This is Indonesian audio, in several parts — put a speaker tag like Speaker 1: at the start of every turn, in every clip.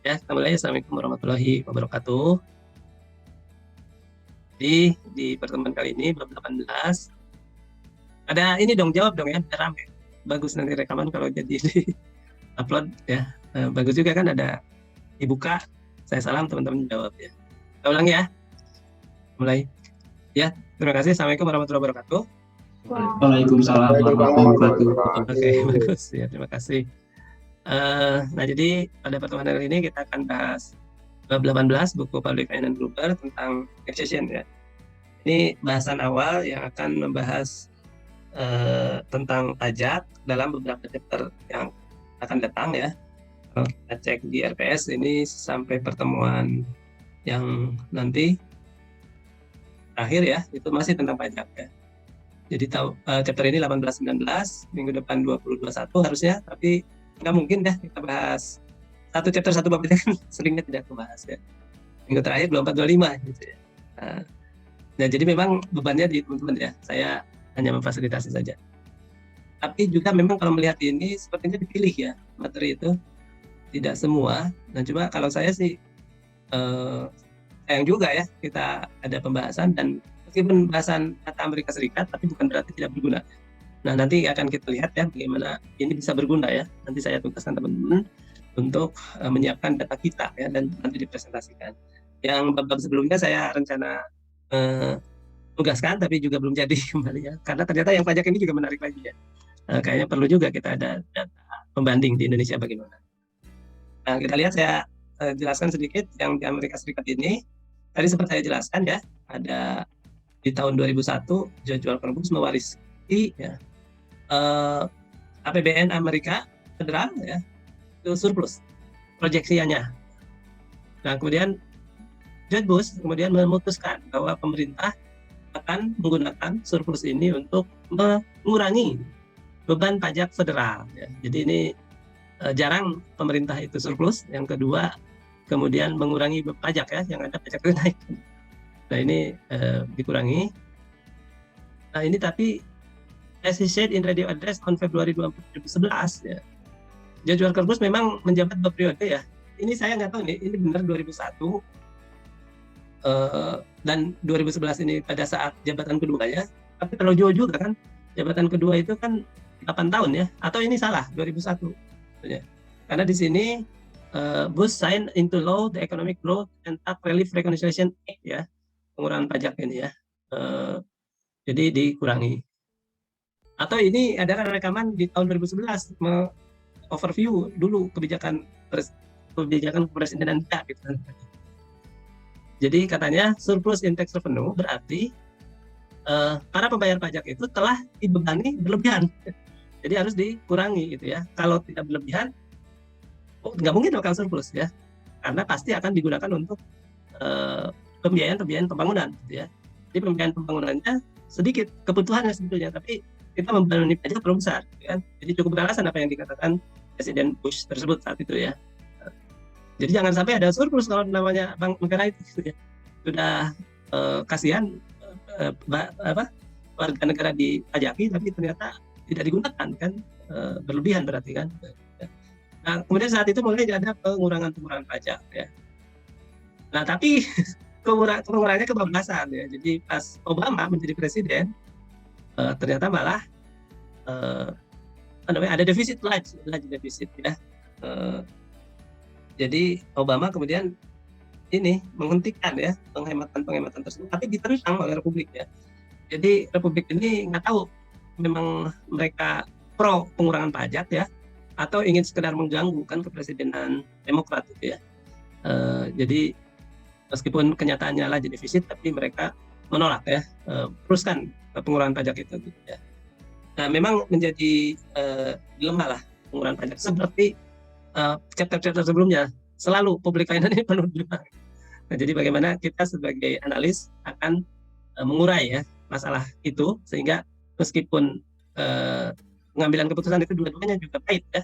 Speaker 1: Ya, kita mulai. Assalamualaikum warahmatullahi wabarakatuh. Di pertemuan kali ini, bab 18. Ada ini dong, jawab dong ya, biar rame. Bagus nanti rekaman kalau jadi upload ya. Bagus juga kan ada dibuka. Saya salam, teman-teman jawab ya. Kita ulang ya. Mulai. Ya, terima kasih. Assalamualaikum warahmatullahi wabarakatuh.
Speaker 2: Waalaikumsalam warahmatullahi wabarakatuh.
Speaker 1: Oke, bagus ya. Terima kasih. Nah, jadi pada pertemuan hari ini kita akan bahas bab 18 buku Public Finance Gruber tentang taxation ya. Ini bahasan awal yang akan membahas tentang pajak dalam beberapa chapter yang akan datang ya. Kalau kita cek di RPS ini sampai pertemuan yang nanti akhir ya, itu masih tentang pajak ya. Jadi chapter ini 18-19, minggu depan 20-21 harusnya, tapi nggak mungkin deh kita bahas satu chapter satu bab kan seringnya tidak dibahas ya. Minggu terakhir 24-25 gitu ya. Nah, jadi memang bebannya di teman-teman ya. Saya hanya memfasilitasi saja. Tapi juga memang kalau melihat ini sepertinya dipilih ya materi itu, tidak semua. Nah, cuma kalau saya sih sayang juga ya kita ada pembahasan, dan meskipun bahasan kata Amerika Serikat, tapi bukan berarti tidak berguna. Nah, nanti akan kita lihat ya bagaimana ini bisa berguna ya. Nanti saya tugaskan teman-teman untuk menyiapkan data kita ya, dan nanti dipresentasikan. Yang bab-bab sebelumnya saya rencana tugaskan, tapi juga belum jadi kembali ya. Karena ternyata yang pajak ini juga menarik lagi ya. Kayaknya perlu juga kita ada data pembanding di Indonesia bagaimana. Nah, kita lihat, saya jelaskan sedikit yang di Amerika Serikat ini. Tadi sempat saya jelaskan ya, ada di tahun 2001 George Walker Bush mewarisi ya, APBN Amerika federal ya, itu surplus proyeksinya. Nah, kemudian George Bush kemudian memutuskan bahwa pemerintah akan menggunakan surplus ini untuk mengurangi beban pajak federal ya. Jadi ini jarang pemerintah itu surplus. Yang kedua, kemudian mengurangi pajak ya, yang ada pajak naik. Nah, ini dikurangi. Nah, ini tapi as he said in radio address on Februari 2011 ya, George Walker Bush memang menjabat berperiode ya. Ini saya nggak tahu nih, ini benar 2001 dan 2011 ini pada saat jabatan kedua ya. Tapi kalau jauh juga kan, jabatan kedua itu kan 8 tahun ya. Atau ini salah, 2001 ya. Karena di sini Bush sign into law the Economic Growth and Tax Relief Reconciliation Act ya, pengurangan pajak ini ya. Jadi dikurangi. Atau ini ada rekaman di tahun 2011 overview dulu kebijakan kepresidenan kita gitu. Jadi katanya surplus in tax revenue berarti para pembayar pajak itu telah dibebani berlebihan. Jadi harus dikurangi gitu ya. Kalau tidak berlebihan, nggak mungkin bakal surplus ya. Karena pasti akan digunakan untuk pembiayaan pembangunan gitu ya. Jadi pembiayaan pembangunannya sedikit kebutuhannya sebetulnya, tapi kita membebani pajak terlalu besar gitu kan. Jadi cukup beralasan apa yang dikatakan Presiden Bush tersebut saat itu ya. Jadi jangan sampai ada surplus kalau namanya bank negara itu gitu ya. Sudah kasihan warga negara dipajaki, tapi ternyata tidak digunakan kan, berlebihan berarti kan. Nah, kemudian saat itu mulai ada pengurangan pajak ya. Nah, tapi pengurangannya kebablasan ya. Jadi pas Obama menjadi presiden, ternyata malah ada defisit large defisit ya. Jadi Obama kemudian ini menghentikan ya penghematan tersebut, tapi ditentang oleh Republik ya. Jadi Republik ini nggak tahu memang mereka pro pengurangan pajak ya, atau ingin sekedar mengganggu kan kepresidenan Demokrat gitu ya. Jadi meskipun kenyataannya lagi defisit, tapi mereka menolak ya, teruskan pengurangan pajak itu gitu ya. Nah, memang menjadi dilema lah pengurangan pajak, seperti chapter-chapter sebelumnya. Selalu public finance ini penuh dilema. Nah, jadi bagaimana kita sebagai analis akan mengurai ya masalah itu, sehingga meskipun pengambilan keputusan itu dua-duanya juga pahit ya.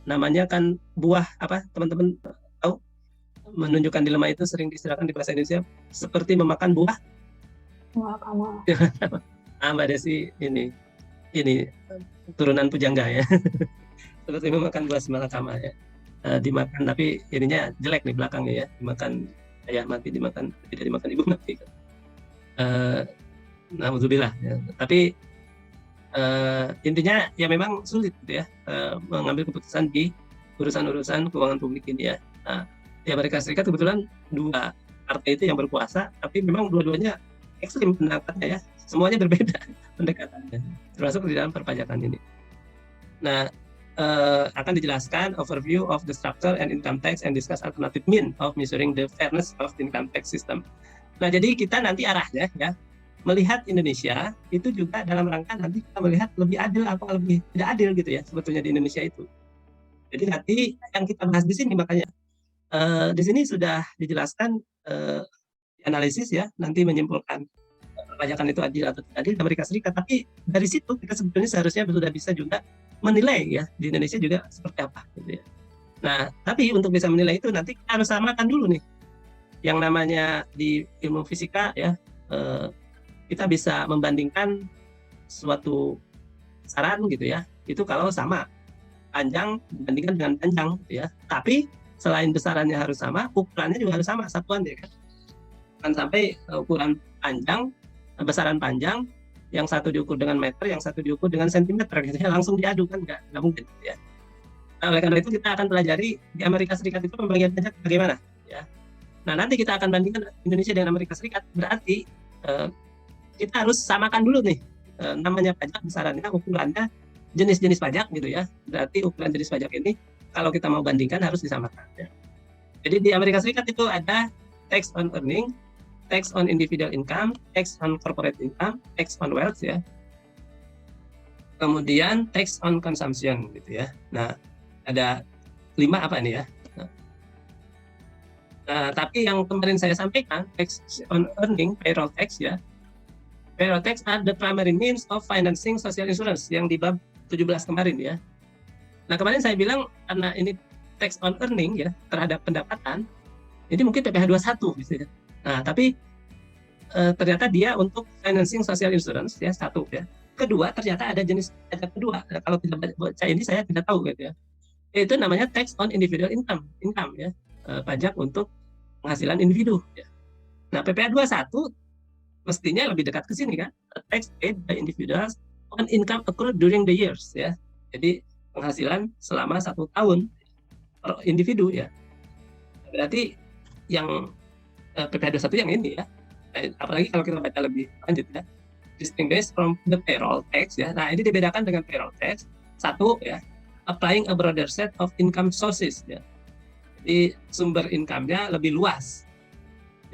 Speaker 1: Namanya kan buah apa, teman-teman tahu, menunjukkan dilema itu sering diistilahkan di bahasa Indonesia seperti memakan buah
Speaker 3: malakama.
Speaker 1: Mbak Desi ini turunan pujangga ya. Seperti memakan buah malakama ya. dimakan, tapi ininya jelek nih belakangnya ya, dimakan ayah mati, tidak dimakan ibu mati. Nauzubillah ya. Tapi intinya ya memang sulit gitu ya, mengambil keputusan di urusan-urusan keuangan publik ini ya. Nah, di Amerika Serikat kebetulan dua partai itu yang berkuasa, tapi memang dua-duanya ekstrim pendekatannya ya, semuanya berbeda pendekatannya, termasuk di dalam perpajakan ini. Nah, akan dijelaskan overview of the structure and income tax and discuss alternative mean of measuring the fairness of income tax system. Nah, jadi kita nanti arahnya ya, melihat Indonesia itu juga dalam rangka nanti kita melihat lebih adil atau lebih tidak adil gitu ya sebetulnya di Indonesia itu. Jadi nanti yang kita bahas di sini makanya di sini sudah dijelaskan analisis ya, nanti menyimpulkan perpajakan itu adil atau tidak adil di Amerika Serikat. Tapi dari situ kita sebetulnya seharusnya sudah bisa juga menilai ya di Indonesia juga seperti apa gitu ya. Nah, tapi untuk bisa menilai itu nanti kita harus samakan dulu nih yang namanya di ilmu fisika ya, kita bisa membandingkan suatu besaran gitu ya, itu kalau sama panjang dibandingkan dengan panjang gitu ya. Tapi selain besarannya harus sama, ukurannya juga harus sama satuan ya kan. Kan sampai ukuran panjang, besaran panjang, yang satu diukur dengan meter, yang satu diukur dengan sentimeter, gitu ya, langsung diadu kan nggak mungkin gitu ya. Nah, oleh karena itu kita akan pelajari di Amerika Serikat itu pembagian pajak bagaimana ya. Nah, nanti kita akan bandingkan Indonesia dengan Amerika Serikat, berarti kita harus samakan dulu nih namanya pajak, besarannya, ukurannya, jenis-jenis pajak gitu ya. Berarti ukuran jenis pajak ini kalau kita mau bandingkan harus disamakan ya. Jadi di Amerika Serikat itu ada tax on earning, tax on individual income, tax on corporate income, tax on wealth ya. Kemudian tax on consumption gitu ya. Nah, ada 5 apa ini ya. Nah, tapi yang kemarin saya sampaikan, tax on earning, payroll tax ya. Payroll tax are the primary means of financing social insurance yang di bab 17 kemarin ya. Nah, kemarin saya bilang karena ini tax on earning ya, terhadap pendapatan, ini mungkin PPh 21 gitu ya. Nah, tapi ternyata dia untuk financing social insurance ya, satu ya. Kedua, ternyata ada jenis pajak kedua. Nah, kalau tidak baca ini saya tidak tahu gitu ya. Itu namanya tax on individual income ya. Pajak untuk penghasilan individu ya. Nah, PPh 21 mestinya lebih dekat ke sini kan, tax paid by individuals on income accrued during the years ya. Jadi penghasilan selama 1 tahun per individu ya. Berarti yang PPh 21 yang ini ya. Apalagi kalau kita baca lebih lanjut ya. Distinguished from the payroll tax ya. Nah, ini dibedakan dengan payroll tax. Satu ya, applying a broader set of income sources ya. Jadi sumber income-nya lebih luas.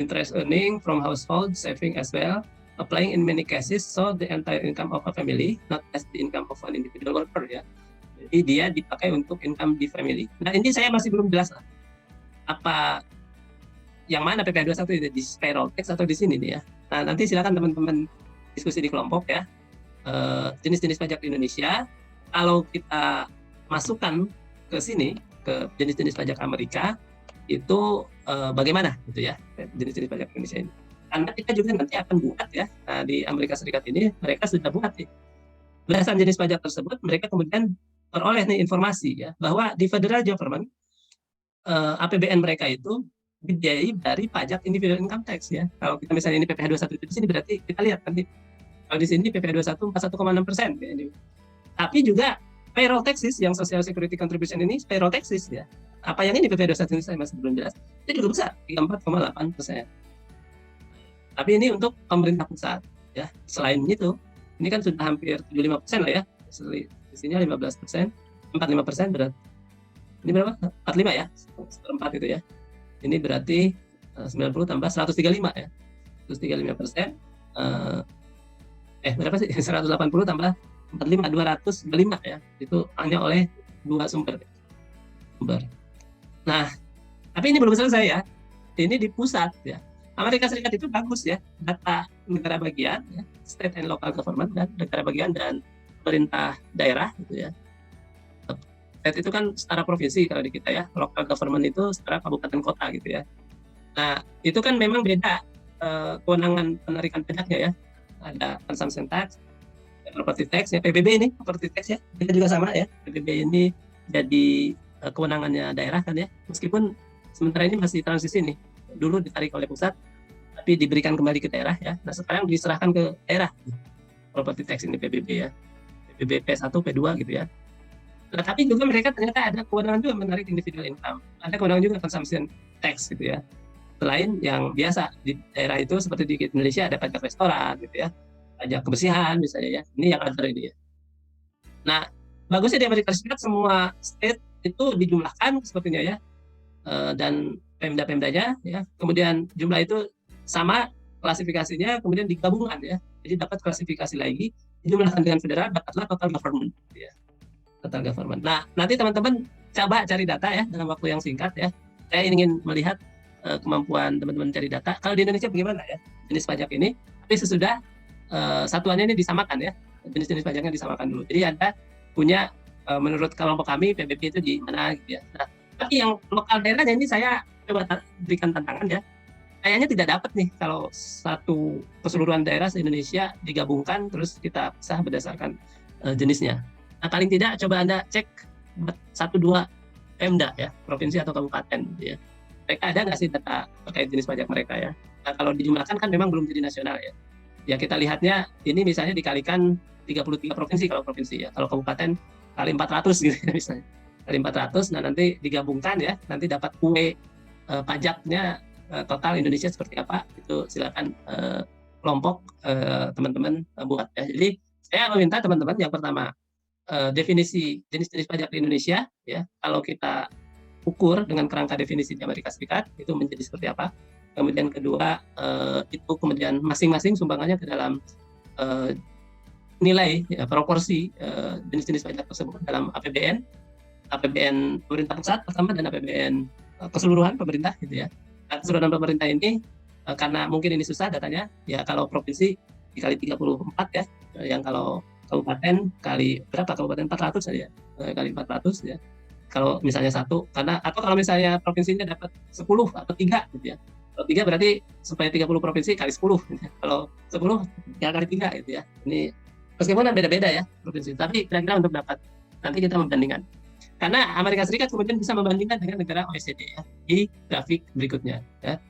Speaker 1: Interest earning from household saving as well, applying in many cases so the entire income of a family, not as the income of an individual worker ya. Jadi dia dipakai untuk income di family. Nah, ini saya masih belum jelas lah. Apa yang mana PPh 21 itu di payroll tax atau di sini nih ya. Nah, nanti silakan teman-teman diskusi di kelompok ya. Jenis-jenis pajak di Indonesia, kalau kita masukkan ke sini ke jenis-jenis pajak Amerika itu bagaimana gitu ya jenis-jenis pajak Indonesia ini. Karena kita juga nanti akan buat ya, nah, di Amerika Serikat ini mereka sudah buat nih belasan jenis pajak tersebut, mereka kemudian peroleh nih informasi ya bahwa di federal government APBN mereka itu dibiayai dari pajak individual income tax ya. Kalau kita misalnya ini PPh 21 itu di sini berarti kita lihat nanti kalau di sini PPh 21 41,6% ya. Tapi juga payroll taxes yang social security contribution ini payroll taxes ya. Apa yang ini PPh 21 ini saya masih belum jelas. Itu juga besar 34,8%. Tapi ini untuk pemerintah pusat ya. Selain itu, ini kan sudah hampir 75% lah ya. Di sini 15%, 45% berarti. Ini berapa? 45 ya. 1/4 itu ya. Ini berarti 90 tambah 135 ya. 135%. Berapa sih? 180 tambah 45, 225 ya. Itu hanya oleh 2 sumber. Nah, tapi ini belum selesai ya. Ini di pusat ya. Amerika Serikat itu bagus ya, data negara bagian, ya, state and local government dan negara bagian dan pemerintah daerah gitu ya. State itu kan setara provinsi kalau di kita ya, local government itu setara kabupaten kota gitu ya. Nah, itu kan memang beda kewenangan penarikan pajaknya ya. Ada consumption tax, property tax ya, PBB ini property tax ya, kita juga sama ya. PBB ini jadi kewenangannya daerah kan ya. Meskipun sementara ini masih transisi nih. Dulu ditarik oleh pusat, tapi diberikan kembali ke daerah ya. Nah sekarang diserahkan ke daerah. Property tax ini PBB ya. PBB P1, P2 gitu ya. Nah, tapi juga mereka ternyata ada kewenangan juga menarik individual income. Ada kewenangan juga consumption tax gitu ya. Selain yang biasa di daerah itu seperti di Indonesia ada pajak restoran gitu ya. Pajak kebersihan misalnya ya. Ini yang ada ini ya. Nah, bagusnya di Amerika Serikat semua state itu dijumlahkan sepertinya ya. Dan pemda-pemdanya ya. Kemudian jumlah itu sama klasifikasinya kemudian digabungkan ya. Jadi dapat klasifikasi lagi dijumlahkan dengan federal dapatlah total government gitu ya. Total government. Nah, nanti teman-teman coba cari data ya dalam waktu yang singkat ya. Saya ingin melihat kemampuan teman-teman cari data. Kalau di Indonesia bagaimana ya jenis pajak ini? Tapi sesudah satuannya ini disamakan ya. Jenis-jenis pajaknya disamakan dulu. Jadi Anda punya menurut kelompok kami PBB itu di mana gitu ya. Nah, tapi yang lokal daerahnya ini saya coba berikan tantangan ya. Kayaknya tidak dapat nih kalau satu keseluruhan daerah se-Indonesia digabungkan terus kita pisah berdasarkan jenisnya. Nah, paling tidak coba Anda cek 1-2 Pemda ya, provinsi atau kabupaten gitu ya. Mereka ada nggak sih data terkait jenis pajak mereka ya? Nah, kalau dijumlahkan kan memang belum jadi nasional ya. Ya kita lihatnya ini misalnya dikalikan 33 provinsi kalau provinsi ya. Kalau kabupaten kali 400 gitu ya misalnya. Kali 400, nah nanti digabungkan ya, nanti dapat kue pajaknya total Indonesia seperti apa, itu silakan kelompok teman-teman buat ya. Jadi saya meminta teman-teman yang pertama definisi jenis-jenis pajak di Indonesia ya, kalau kita ukur dengan kerangka definisi di Amerika Serikat itu menjadi seperti apa. Kemudian kedua itu kemudian masing-masing sumbangannya ke dalam nilai ya, proporsi jenis-jenis pajak tersebut dalam APBN pemerintah pusat pertama dan APBN keseluruhan pemerintah gitu ya. Nah, keseluruhan pemerintah ini karena mungkin ini susah datanya ya, kalau provinsi dikali 34 ya, yang kalau kabupaten kali berapa, kabupaten 400 saja kali 400 ya. Kalau misalnya satu, karena atau kalau misalnya provinsinya dapat 10 atau 3 gitu ya. Kalau 3 berarti supaya 30 provinsi kali 10 gitu ya. Kalau 10 ya kali 3 gitu ya. Ini meskipun beda-beda ya provinsi, tapi kira-kira untuk dapat nanti kita membandingkan. Karena Amerika Serikat kemudian bisa membandingkan dengan negara OECD ya di grafik berikutnya ya.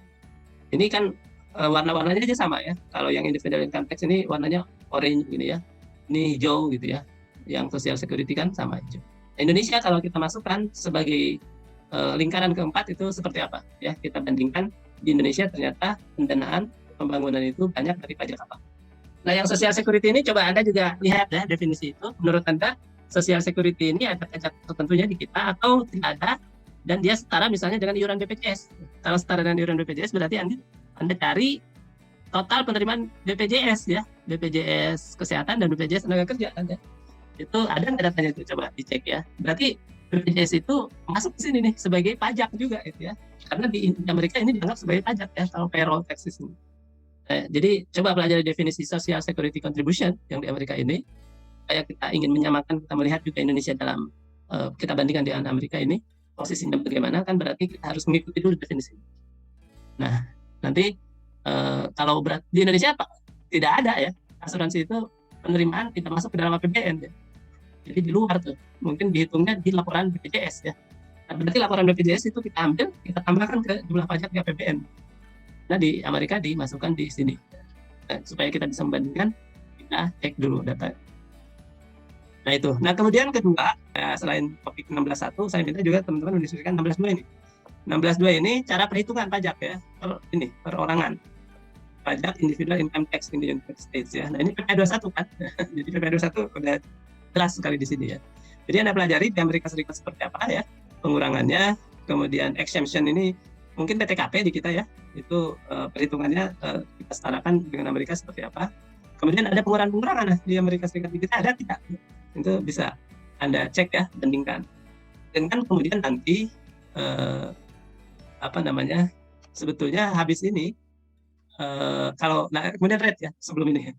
Speaker 1: Ini kan warna-warnanya aja sama ya. Kalau yang individual income tax ini warnanya orange gini ya. Ini hijau gitu ya. Yang social security kan sama hijau. Indonesia kalau kita masukkan sebagai lingkaran keempat itu seperti apa ya, kita bandingkan di Indonesia ternyata pendanaan pembangunan itu banyak dari pajak apa. Nah yang social security ini coba Anda juga lihat ya definisi itu. Menurut Anda social security ini ada pajak tertentunya di kita atau tidak ada, dan dia setara misalnya dengan iuran BPJS. Kalau setara dengan iuran BPJS berarti Anda cari total penerimaan BPJS ya, BPJS kesehatan dan BPJS tenaga kerja Anda. Itu ada nggak datanya itu, coba dicek ya. Berarti BPJS itu masuk ke sini nih sebagai pajak juga gitu ya. Karena di Amerika ini dianggap sebagai pajak ya, kalau payroll taxes ini. Jadi coba pelajari definisi social security contribution yang di Amerika ini. Kayak kita ingin menyamakan, kita melihat juga Indonesia dalam kita bandingkan dengan Amerika ini posisinya bagaimana, kan berarti kita harus mengikuti dulu definisi. Nah nanti kalau di Indonesia apa? Tidak ada ya, asuransi itu penerimaan tidak masuk ke dalam APBN ya. Jadi di luar tuh, mungkin dihitungnya di laporan BPJS ya. Nah, berarti laporan BPJS itu kita ambil, kita tambahkan ke jumlah pajak di APBN. Nah di Amerika dimasukkan di sini. Nah, supaya kita bisa membandingkan, kita cek dulu data. Nah itu. Nah kemudian kedua, selain topik 16.1, saya minta juga teman-teman mendiskusikan 16.2 ini. 16.2 ini cara perhitungan pajak ya, perorangan. Pajak individual income tax in the United States ya. Nah ini PP21 kan. Jadi PP21 udah jelas sekali di sini ya. Jadi Anda pelajari di Amerika Serikat seperti apa ya pengurangannya, kemudian exemption ini mungkin PTKP di kita ya. Itu perhitungannya kita setarakan dengan Amerika seperti apa. Kemudian ada pengurangan di Amerika Serikat di kita ada tidak? Itu bisa Anda cek ya, bandingkan. Dan kan kemudian nanti sebetulnya habis ini kalau kemudian rate ya sebelum ini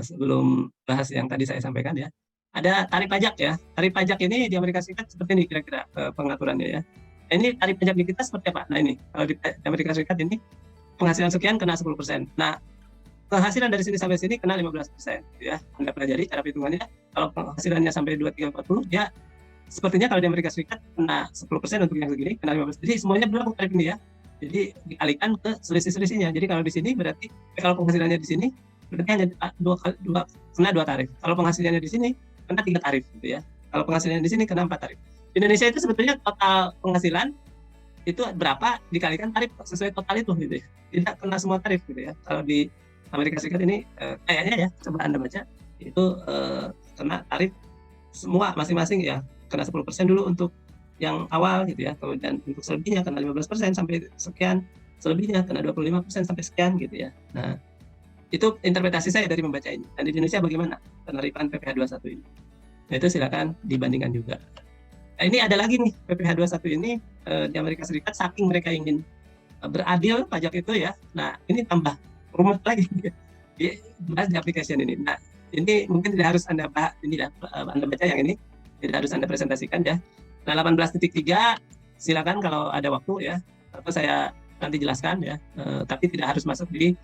Speaker 1: sebelum bahas yang tadi saya sampaikan ya, ada tarif pajak ya. Tarif pajak ini di Amerika Serikat seperti ini kira-kira pengaturannya ya. Ini tarif pajak di kita seperti apa? Nah ini kalau di Amerika Serikat ini penghasilan sekian kena 10%. Nah penghasilan dari sini sampai sini kena 15% ya. Anda pelajari cara perhitungannya. Kalau penghasilannya sampai 2340 dia sepertinya kalau di Amerika Serikat kena 10% untuk yang segini, kena 15%. Jadi semuanya berlaku tarif ini ya. Jadi dialihkan ke selisih-selisihnya. Jadi kalau di sini berarti kalau penghasilannya di sini berarti hanya kena 2 tarif. Kalau penghasilannya di sini kena 3 tarif gitu ya. Kalau penghasilannya di sini kena 4 tarif. Di Indonesia itu sebetulnya total penghasilan itu berapa dikalikan tarif sesuai total itu gitu ya. Tidak kena semua tarif gitu ya. Kalau di Amerika Serikat ini kayaknya ya, coba Anda baca itu kena tarif semua masing-masing ya, kena 10% dulu untuk yang awal gitu ya, kemudian untuk selebihnya kena 15% sampai sekian, selebihnya kena 25% sampai sekian gitu ya. Nah, itu interpretasi saya dari membaca ini. Dan di Indonesia bagaimana penerimaan PPh 21 ini? Nah, itu silakan dibandingkan juga. Nah, ini ada lagi nih, PPh 21 ini di Amerika Serikat saking mereka ingin beradil pajak itu ya. Nah, ini tambah rumit lagi dibahas di application ini. Nah, ini mungkin tidak harus Anda Anda baca yang ini, tidak harus Anda presentasikan ya. Nah, 18.3 silakan kalau ada waktu ya, atau saya nanti jelaskan ya, tapi tidak harus masuk di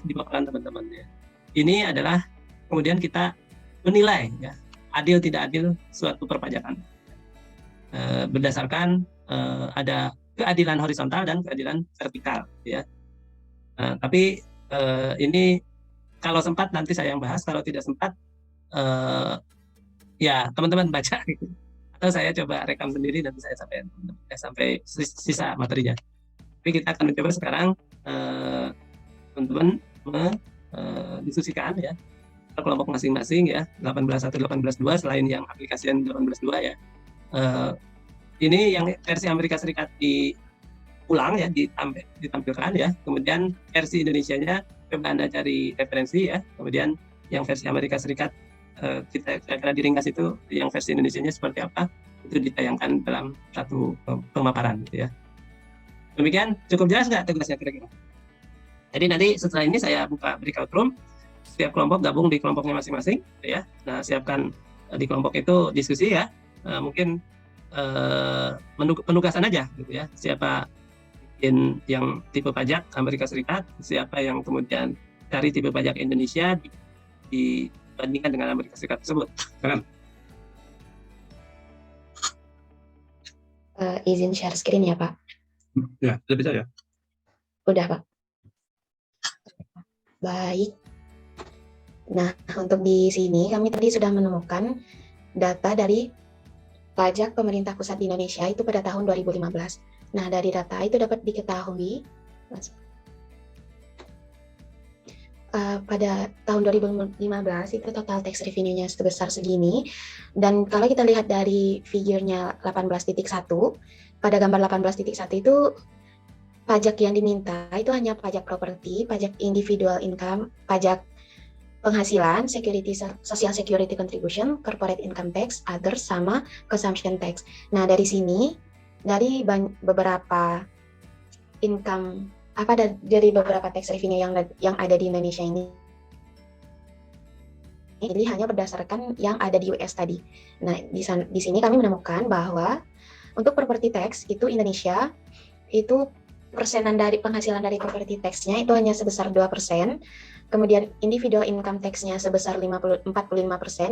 Speaker 1: di paparan teman-teman ya. Ini adalah kemudian kita menilai ya, adil tidak adil suatu perpajakan berdasarkan ada keadilan horizontal dan keadilan vertikal ya. Tapi ini kalau sempat nanti saya yang bahas, kalau tidak sempat ya teman-teman baca gitu. Atau saya coba rekam sendiri dan saya sampai sisa materinya. Tapi kita akan mencoba sekarang teman-teman mendiskusikan ya kelompok masing-masing ya, 18.1, 18.2 selain yang aplikasi 18.2 ya. Ini yang versi Amerika Serikat diulang ya, ditampilkan ya. Kemudian versi Indonesianya coba Anda cari referensi ya. Kemudian yang versi Amerika Serikat kita kira-kira diringkas itu yang versi Indonesianya seperti apa, itu ditayangkan dalam satu pemaparan gitu ya. Demikian, cukup jelas nggak tugasnya kira-kira? Jadi nanti setelah ini saya buka breakout room, setiap kelompok gabung di kelompoknya masing-masing ya. Nah, siapkan di kelompok itu diskusi ya. Mungkin penugasan aja gitu ya. Siapa yang tipe pajak Amerika Serikat, siapa yang kemudian cari tipe pajak Indonesia dibandingkan dengan Amerika Serikat tersebut.
Speaker 4: Izin share screen ya Pak.
Speaker 2: Ya, sudah bisa ya.
Speaker 4: Udah Pak. Baik. Nah, untuk di sini kami tadi sudah menemukan data dari pajak pemerintah pusat di Indonesia itu pada tahun 2015. Nah, dari data itu dapat diketahui pada tahun 2015 itu total tax revenue-nya sebesar segini. Dan kalau kita lihat dari figurnya 18.1, pada gambar 18.1 itu pajak yang diminta itu hanya pajak properti, pajak individual income, pajak penghasilan, social security contribution, corporate income tax, others, sama consumption tax. Nah, dari sini, dari beberapa income, dari beberapa tax revenue yang ada di Indonesia ini, jadi hanya berdasarkan yang ada di US tadi. Nah, di sini kami menemukan bahwa untuk property tax itu Indonesia itu persenan dari penghasilan dari property tax-nya itu hanya sebesar 2%, kemudian individual income tax-nya sebesar 45%,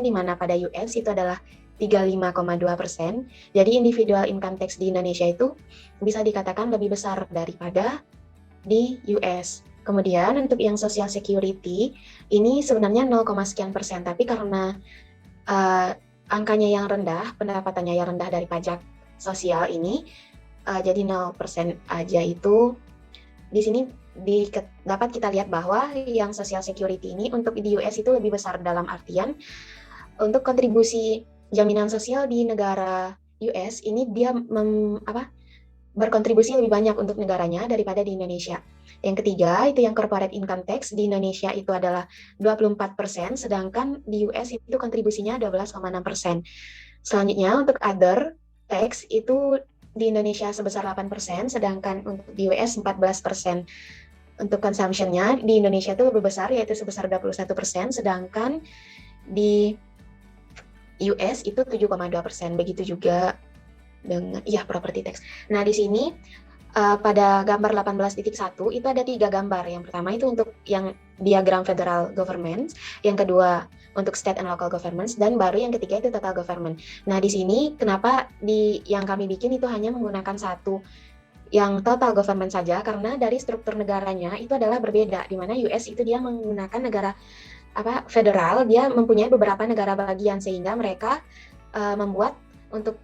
Speaker 4: di mana pada US itu adalah 35,2%. Jadi individual income tax di Indonesia itu bisa dikatakan lebih besar daripada di US. Kemudian untuk yang social security ini sebenarnya 0, sekian persen, tapi karena angkanya yang rendah, pendapatannya yang rendah dari pajak sosial ini, jadi 0% aja itu. Di sini dapat kita lihat bahwa yang social security ini untuk di US itu lebih besar, dalam artian untuk kontribusi jaminan sosial di negara US ini dia berkontribusi lebih banyak untuk negaranya daripada di Indonesia. Yang ketiga itu yang corporate income tax di Indonesia itu adalah 24%, sedangkan di US itu kontribusinya 12,6%. Selanjutnya untuk other tax itu di Indonesia sebesar 8%, sedangkan untuk di US 14%. Untuk consumption-nya di Indonesia itu lebih besar, yaitu sebesar 21%, sedangkan di US itu 7,2%. Begitu juga dengan property tax. Nah, di sini pada gambar 18.1 itu ada 3 gambar. Yang pertama itu untuk yang diagram federal government, yang kedua untuk state and local governments, dan baru yang ketiga itu total government. Nah, di sini kenapa yang kami bikin itu hanya menggunakan satu yang total government saja, karena dari struktur negaranya itu adalah berbeda, di mana US itu dia menggunakan negara federal, dia mempunyai beberapa negara bagian, sehingga mereka membuat untuk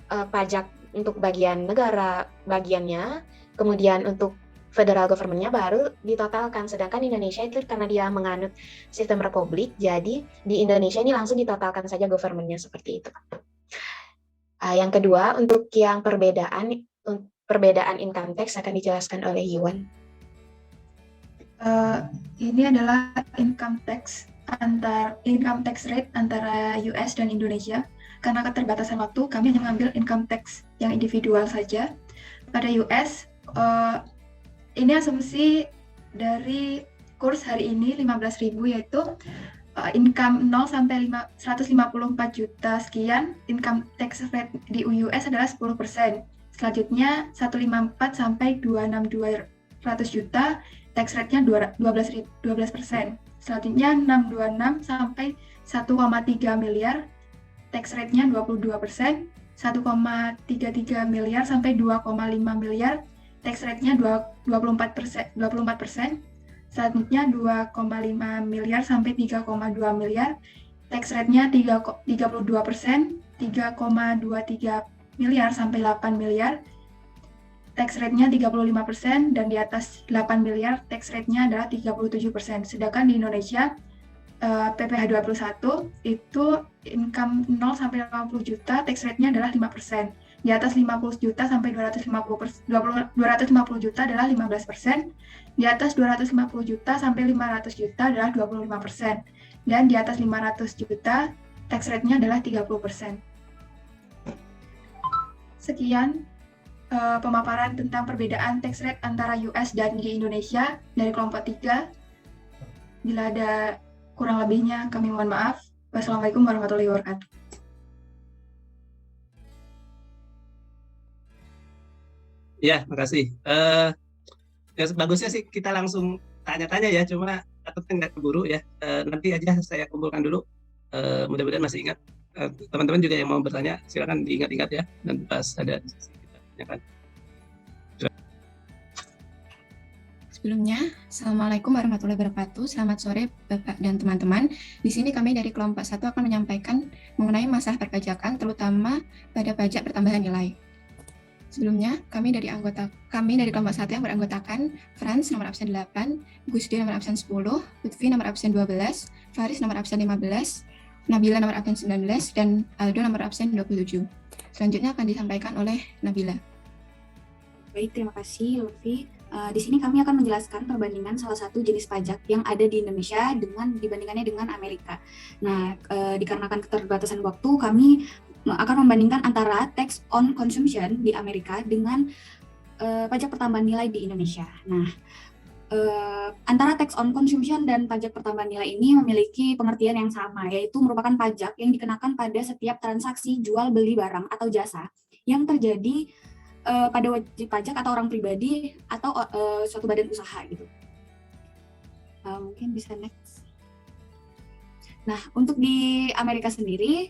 Speaker 4: pajak untuk bagian negara bagiannya, kemudian untuk federal government-nya baru ditotalkan. Sedangkan Indonesia itu karena dia menganut sistem republik, jadi di Indonesia ini langsung ditotalkan saja government-nya seperti itu. Yang kedua, untuk yang perbedaan income tax akan dijelaskan oleh Yuan.
Speaker 3: Ini adalah income tax rate antara US dan Indonesia. Karena keterbatasan waktu, kami hanya mengambil income tax yang individual saja. Pada US, ini asumsi dari kurs hari ini 15.000, yaitu income 0 sampai 154 juta sekian, income tax rate di US adalah 10%. Selanjutnya 154 sampai 262 juta, tax rate-nya 12%. Selanjutnya 626 sampai 1,3 miliar, tax rate-nya 22%. 1,33 miliar sampai 2,5 miliar, tax rate-nya 24%. Selanjutnya 2,5 miliar sampai 3,2 miliar, tax rate-nya 32%. 3,23 miliar sampai 8 miliar, tax rate-nya 35%, dan di atas 8 miliar tax rate-nya adalah 37%. Sedangkan di Indonesia PPh 21 itu income 0 sampai 50 juta, tax rate-nya adalah 5%. Di atas 50 juta sampai 250 juta adalah 15%. Di atas 250 juta sampai 500 juta adalah 25%. Dan di atas 500 juta tax rate-nya adalah 30%. Sekian pemaparan tentang perbedaan tax rate antara US dan di Indonesia dari kelompok 3. Bila ada kurang lebihnya, kami mohon maaf. Wassalamualaikum warahmatullahi wabarakatuh.
Speaker 1: Ya, makasih. Ya, bagusnya sih kita langsung tanya-tanya ya, cuma takutnya nggak keburu ya. Nanti aja saya kumpulkan dulu. Mudah-mudahan masih ingat. Teman-teman juga yang mau bertanya, silakan diingat-ingat ya. Dan pas ada diskusi kita tanyakan.
Speaker 5: Sebelumnya, Assalamualaikum warahmatullahi wabarakatuh. Selamat sore Bapak dan teman-teman. Di sini kami dari kelompok 1 akan menyampaikan mengenai masalah perpajakan, terutama pada pajak pertambahan nilai. Sebelumnya, kami dari kelompok 1 yang beranggotakan Franz nomor absen 8, Gusdi nomor absen 10, Lutfi nomor absen 12, Faris nomor absen 15, Nabila nomor absen 19, dan Aldo nomor absen 27. Selanjutnya akan disampaikan oleh Nabila.
Speaker 6: Baik, terima kasih Lutfi. Di sini kami akan menjelaskan perbandingan salah satu jenis pajak yang ada di Indonesia dibandingkannya dengan Amerika. Nah, dikarenakan keterbatasan waktu, kami akan membandingkan antara tax on consumption di Amerika dengan pajak pertambahan nilai di Indonesia. Nah, antara tax on consumption dan pajak pertambahan nilai ini memiliki pengertian yang sama, yaitu merupakan pajak yang dikenakan pada setiap transaksi jual beli barang atau jasa yang terjadi pada wajib pajak atau orang pribadi atau suatu badan usaha gitu. Mungkin bisa next. Nah, untuk di Amerika sendiri,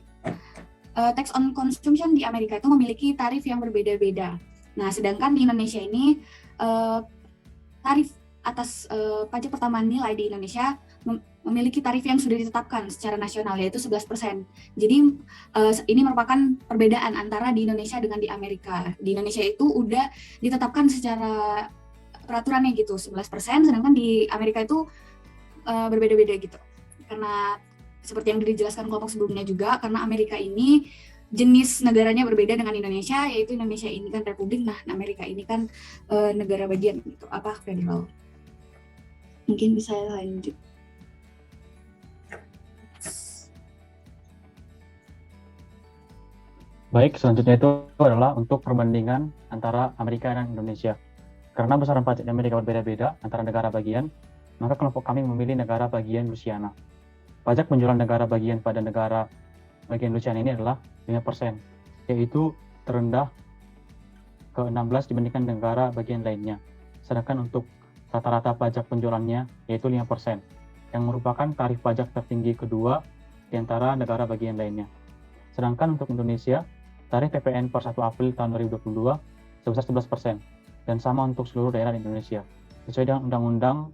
Speaker 6: tax on consumption di Amerika itu memiliki tarif yang berbeda-beda. Nah, sedangkan di Indonesia ini tarif atas pajak pertambahan nilai di Indonesia memiliki tarif yang sudah ditetapkan secara nasional, yaitu 11%. Jadi ini merupakan perbedaan antara di Indonesia dengan di Amerika. Di Indonesia itu udah ditetapkan secara peraturannya gitu 11%, sedangkan di Amerika itu berbeda-beda gitu. Karena seperti yang dijelaskan kelompok sebelumnya juga, karena Amerika ini jenis negaranya berbeda dengan Indonesia, yaitu Indonesia ini kan republik, nah Amerika ini kan negara bagian gitu, federal. Mungkin bisa lanjut.
Speaker 7: Baik, selanjutnya itu adalah untuk perbandingan antara Amerika dan Indonesia. Karena besaran pajak di Amerika berbeda-beda antara negara bagian, maka kelompok kami memilih negara bagian Louisiana. Pajak penjualan negara bagian pada negara bagian Louisiana ini adalah 5%, yaitu terendah ke-16 dibandingkan negara bagian lainnya. Sedangkan untuk rata-rata pajak penjualannya yaitu 5%, yang merupakan tarif pajak tertinggi kedua di antara negara bagian lainnya. Sedangkan untuk Indonesia, tarif PPN per 1 April tahun 2022 sebesar 11% dan sama untuk seluruh daerah di Indonesia, sesuai dengan Undang-Undang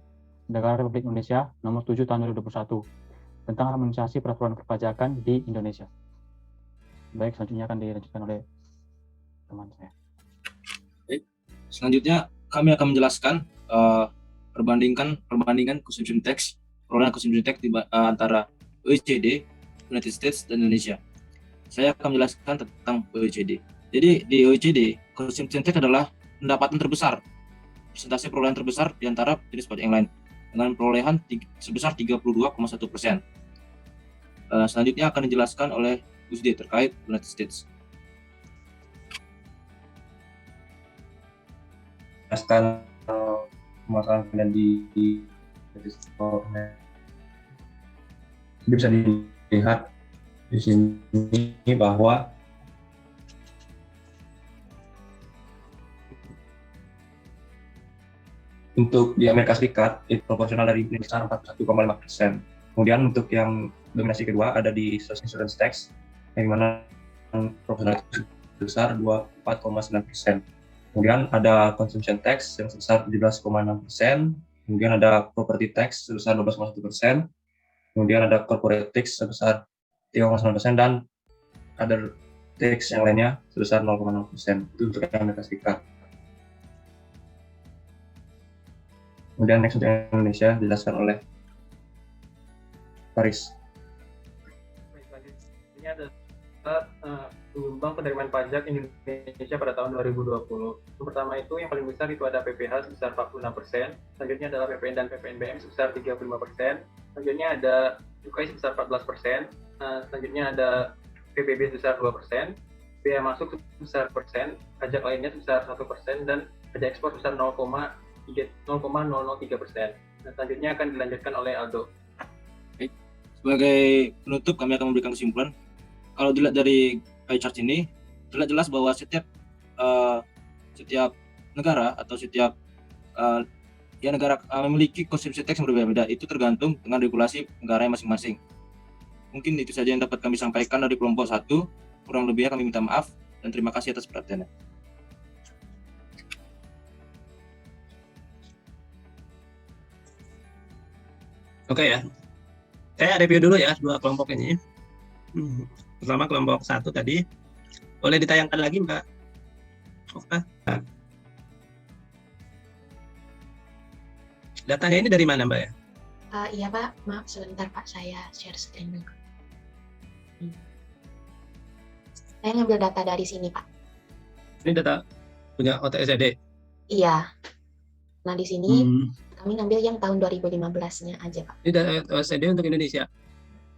Speaker 7: Negara Republik Indonesia Nomor 7 Tahun 2021 tentang harmonisasi peraturan perpajakan di Indonesia. Baik, selanjutnya akan dilanjutkan oleh teman saya.
Speaker 2: Selanjutnya kami akan menjelaskan perbandingan consumption tax, perolehan consumption tax antara OECD, United States, dan Indonesia. Saya akan menjelaskan tentang OECD. Jadi di OECD, consumption tax adalah pendapatan terbesar, persentase perolehan terbesar di antara jenis pajak yang lain, dengan perolehan sebesar 32,1%. Selanjutnya akan dijelaskan oleh Gusdi terkait United States.
Speaker 8: Jelaskan pemasaran dan di jadi bisa dilihat di sini bahwa untuk di Amerika Serikat itu proporsional dari besar 41,5%. Kemudian untuk yang dominasi kedua ada di social insurance tax, yang mana proporsional besar 24,9%. Kemudian ada consumption tax yang sebesar 17,6%. Kemudian ada property tax sebesar 12,1%. Kemudian ada corporate tax sebesar 3,9% dan other tax yang lainnya sebesar 0,6%. Itu untuk Amerika Serikat. Kemudian next untuk Indonesia dijelaskan oleh Faris.
Speaker 9: Ini ada gelombang penerimaan pajak Indonesia pada tahun 2020. Yang pertama itu yang paling besar itu ada PPh sebesar 46%, selanjutnya adalah PPN dan PPNBM sebesar 35%, selanjutnya ada cukai sebesar 14%, selanjutnya ada PBB sebesar 2%, biaya masuk sebesar persen, pajak lainnya sebesar 1%, dan pajak ekspor sebesar 0,003%. Nah, selanjutnya akan dilanjutkan oleh Aldo.
Speaker 2: Sebagai penutup, kami akan memberikan kesimpulan. Kalau dilihat dari pie chart ini, terlihat jelas bahwa setiap negara atau setiap negara memiliki konsumsi tax yang berbeda-beda. Itu tergantung dengan regulasi negara masing-masing. Mungkin itu saja yang dapat kami sampaikan dari kelompok 1. Kurang lebihnya kami minta maaf dan terima kasih atas perhatiannya.
Speaker 1: Oke ya, saya review dulu ya dua kelompok ini. Pertama kelompok 1 tadi, boleh ditayangkan lagi Mbak Okta? Datanya ini dari mana Mbak ya?
Speaker 4: Iya Pak, maaf sebentar Pak, saya share screen dulu. Saya ngambil data dari sini Pak.
Speaker 1: Ini data punya OECD?
Speaker 4: Iya. Nah di sini kami ngambil yang tahun 2015-nya aja Pak.
Speaker 1: Ini data OECD untuk Indonesia?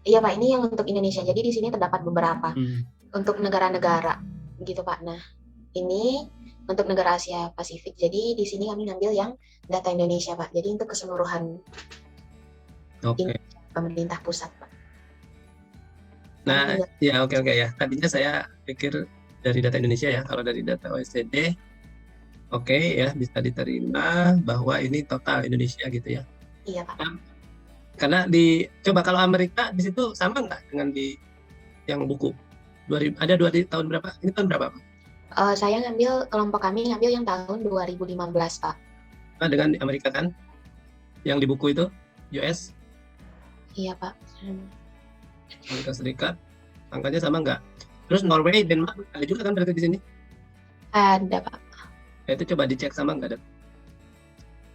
Speaker 4: Iya Pak, ini yang untuk Indonesia. Jadi di sini terdapat beberapa untuk negara-negara gitu Pak. Nah, ini untuk negara Asia Pasifik. Jadi di sini kami ngambil yang data Indonesia Pak. Jadi untuk keseluruhan pemerintah pusat Pak.
Speaker 1: Nah, ya oke ya. Tadinya saya pikir dari data Indonesia ya. Kalau dari data OECD, oke ya, bisa diterima bahwa ini total Indonesia gitu ya.
Speaker 4: Iya Pak.
Speaker 1: Karena coba kalau Amerika di situ sama nggak dengan di yang buku? Ada tahun berapa? Ini tahun berapa Pak?
Speaker 4: Saya kelompok kami ngambil yang tahun 2015 Pak.
Speaker 1: Nah, dengan Amerika kan? Yang di buku itu, US?
Speaker 4: Iya Pak.
Speaker 1: Amerika Serikat, angkanya sama nggak? Terus Norway, Denmark ada juga kan berarti di sini?
Speaker 4: Ada Pak.
Speaker 1: Ya, itu coba dicek sama nggak ada?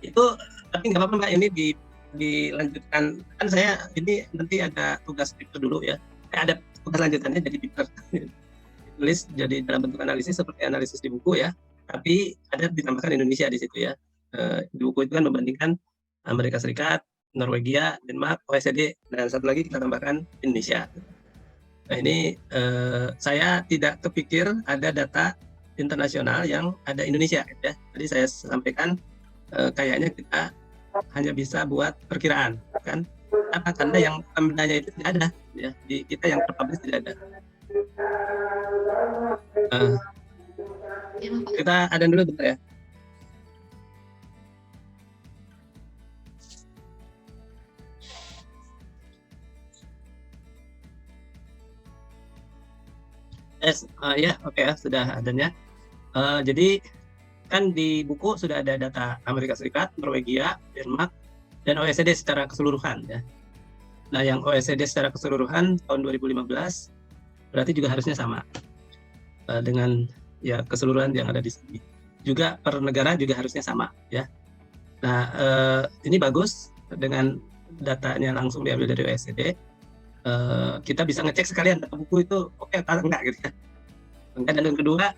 Speaker 1: Itu tapi nggak apa-apa Mbak, ini dilanjutkan. Kan saya ini nanti ada tugas itu dulu ya. Ada tugas lanjutannya jadi ditulis jadi dalam bentuk analisis seperti analisis di buku ya. Tapi ada ditambahkan Indonesia di situ ya. Di buku itu kan membandingkan Amerika Serikat, Norwegia, Denmark, OECD, dan satu lagi kita tambahkan Indonesia. Nah ini saya tidak kepikir ada data internasional yang ada Indonesia ya. Jadi saya sampaikan kayaknya kita hanya bisa buat perkiraan kan. Apa karena yang pembedanya itu tidak ada ya. Di kita yang terpublish tidak ada. Kita ada dulu bentar ya. Ya, oke ya, sudah adanya. Jadi kan di buku sudah ada data Amerika Serikat, Norwegia, Denmark, dan OECD secara keseluruhan ya. Nah, yang OECD secara keseluruhan tahun 2015 berarti juga harusnya sama dengan ya keseluruhan yang ada di sini. Juga per negara juga harusnya sama ya. Nah, ini bagus dengan datanya langsung diambil dari OECD. Kita bisa ngecek sekalian data buku itu oke atau enggak gitu ya. Dan yang kedua,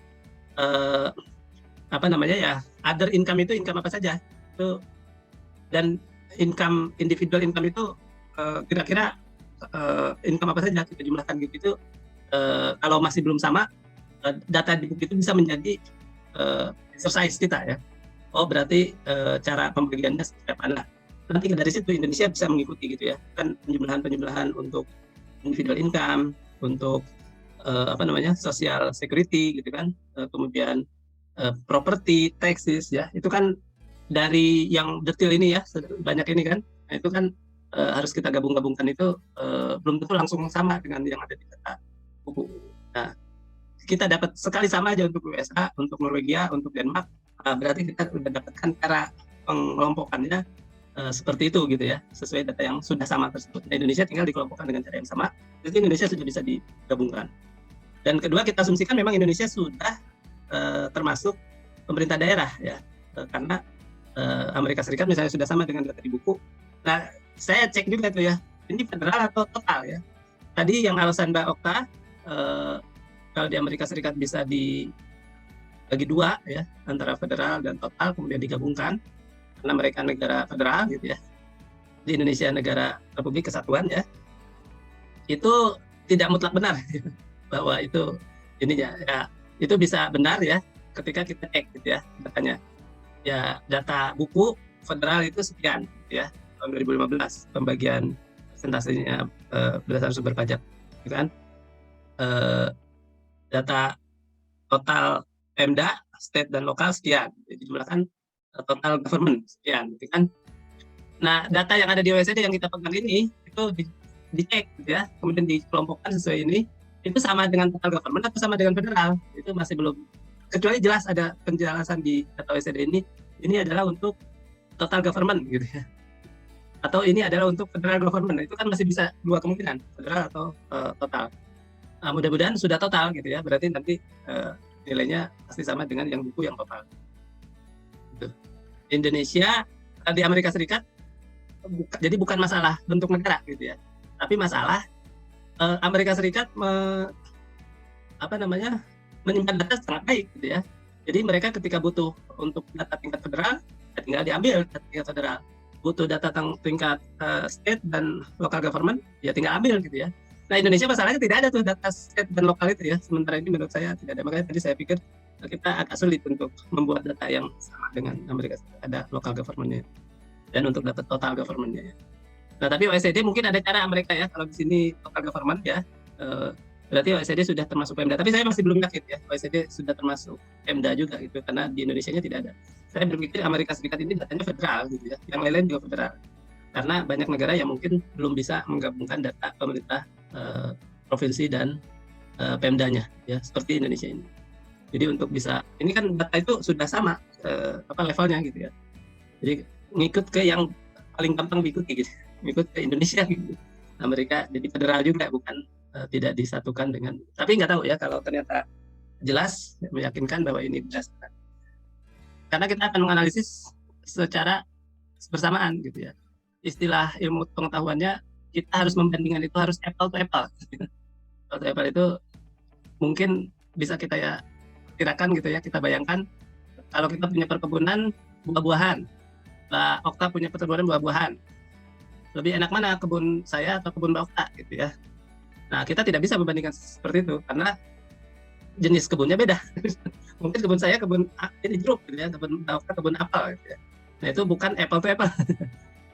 Speaker 1: apa namanya ya, other income itu income apa saja itu, dan income individual income itu kira-kira income apa saja kita jumlahkan gitu. Itu kalau masih belum sama, data di buku itu bisa menjadi exercise kita ya. Oh berarti cara pembagiannya seperti apa. Nah, nanti dari situ Indonesia bisa mengikuti gitu ya, kan penjumlahan untuk individual income, untuk apa namanya social security gitu kan, kemudian property taxes ya, itu kan dari yang detail ini ya, banyak ini kan. Nah, itu kan harus kita gabung-gabungkan, itu belum tentu langsung sama dengan yang ada di data buku. Nah, kita dapat sekali sama aja untuk USA, untuk Norwegia, untuk Denmark, berarti kita sudah dapatkan cara pengelompokannya seperti itu gitu ya, sesuai data yang sudah sama tersebut. Nah, Indonesia tinggal dikelompokkan dengan cara yang sama, jadi Indonesia sudah bisa digabungkan. Dan kedua, kita asumsikan memang Indonesia sudah termasuk pemerintah daerah ya, karena Amerika Serikat misalnya sudah sama dengan data di buku. Nah, saya cek juga itu ya, ini federal atau total ya. Tadi yang alasan Mbak Okta, kalau di Amerika Serikat bisa dibagi dua ya, antara federal dan total, kemudian digabungkan karena mereka negara federal gitu ya. Di Indonesia negara Republik Kesatuan ya. Itu tidak mutlak benar bahwa itu ininya ya, itu bisa benar ya ketika kita cek gitu ya datanya. Ya, data buku federal itu sekian gitu ya, tahun 2015 pembagian persentasenya berdasarkan sumber pajak gitu kan. Data total Pemda, state dan lokal sekian, dijumlahkan total government sekian gitu kan. Nah, data yang ada di OECD yang kita pegang ini itu dicek gitu ya, kemudian dikelompokkan sesuai ini, itu sama dengan total government atau sama dengan federal, itu masih belum, kecuali jelas ada penjelasan di data OECD ini adalah untuk total government gitu ya, atau ini adalah untuk federal government. Itu kan masih bisa dua kemungkinan, federal atau total. Nah, mudah-mudahan sudah total gitu ya, berarti nanti nilainya pasti sama dengan yang buku yang total gitu. Indonesia di Amerika Serikat jadi bukan masalah bentuk negara gitu ya, tapi masalah Amerika Serikat menyimpan data sangat baik gitu ya. Jadi mereka ketika butuh untuk data tingkat federal, ya tinggal diambil data tingkat federal. Butuh data tingkat state dan local government, ya tinggal ambil gitu ya. Nah, Indonesia masalahnya tidak ada tuh data state dan lokal itu ya. Sementara ini menurut saya tidak ada. Makanya tadi saya pikir kita agak sulit untuk membuat data yang sama dengan Amerika Serikat, ada local government-nya dan untuk dapat total government-nya ya. Nah, tapi OECD mungkin ada cara Amerika ya, kalau di sini total government ya, berarti OECD sudah termasuk Pemda. Tapi saya masih belum yakin ya, OECD sudah termasuk Pemda juga gitu, karena di Indonesia-nya tidak ada. Saya berpikir Amerika Serikat ini datanya federal gitu ya, yang lain-lain juga federal. Karena banyak negara yang mungkin belum bisa menggabungkan data pemerintah provinsi dan Pemdanya ya, seperti Indonesia ini. Jadi untuk bisa, ini kan data itu sudah sama levelnya gitu ya. Jadi ngikut ke yang paling gampang diikuti gitu, ngikut ke Indonesia gitu. Amerika jadi federal juga, bukan tidak disatukan dengan, tapi nggak tahu ya kalau ternyata jelas meyakinkan bahwa ini berdasarkan, karena kita akan menganalisis secara bersamaan gitu ya. Istilah ilmu pengetahuannya kita harus membandingkan, itu harus apple to apple. Apple to apple itu mungkin bisa kita ya kirakan gitu ya, kita bayangkan kalau kita punya perkebunan buah-buahan, Mbak Okta punya perkebunan buah-buahan, lebih enak mana kebun saya atau kebun Mbak Okta gitu ya. Nah, kita tidak bisa membandingkan seperti itu karena jenis kebunnya beda. Mungkin kebun saya kebun ini jeruk gitu ya, kebun Mbak Okta kebun apel gitu ya. Nah, itu bukan apple to apple.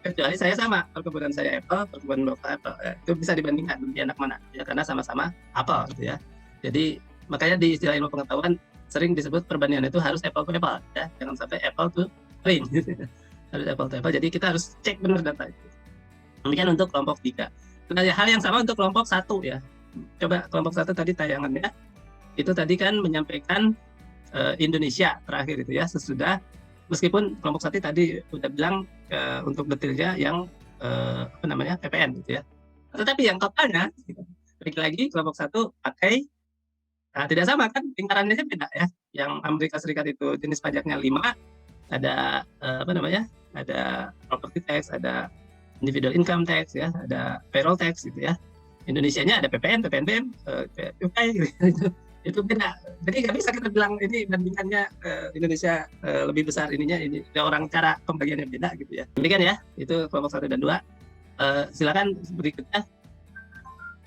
Speaker 1: Kecuali saya sama, perkebunan saya apel, perkebunan Mbak Okta apel ya, itu bisa dibandingkan lebih enak mana ya, karena sama-sama apel gitu ya. Jadi makanya di istilah ilmu pengetahuan sering disebut perbandingan itu harus apple to apple ya, jangan sampai apple to green gitu. Harus apple to apple. Jadi kita harus cek benar data itu. Demikian untuk kelompok 3. Nah, hal yang sama untuk kelompok 1 ya. Coba kelompok 1 tadi tayangannya. itu tadi kan menyampaikan Indonesia terakhir itu ya, sesudah, meskipun kelompok 1 tadi udah bilang untuk detailnya yang PPN gitu ya. Tetapi yang totalnya, lagi kelompok 1 pakai, tidak sama kan, lingkarannya beda ya. Yang Amerika Serikat itu jenis pajaknya 5, ada ada property tax, ada individual income tax ya, ada payroll tax gitu ya. Indonesianya ada PPN, PPNBM, cukai gitu. Itu beda. Jadi nggak bisa kita bilang ini bandingannya Indonesia lebih besar ininya, ini orang cara pembagiannya beda gitu ya. Demikian ya, itu kelompok 1 dan 2. Silakan berikutnya.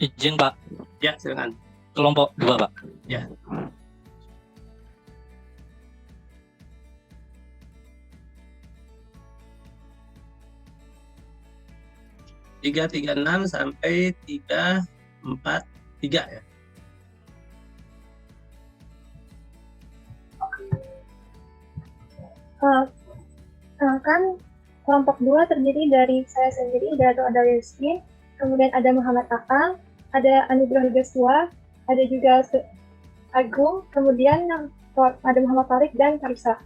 Speaker 10: Izin Pak,
Speaker 1: Ya, silakan.
Speaker 10: kelompok 2 Pak.
Speaker 1: Ya. Tiga 36 sampai 343 ya.
Speaker 11: Kan kelompok 2 terdiri dari saya sendiri, Dato Adayuskin, kemudian ada Muhammad Akang, ada Anugrah Joshua, ada juga Agung, kemudian ada Muhammad Tarik dan Karisa.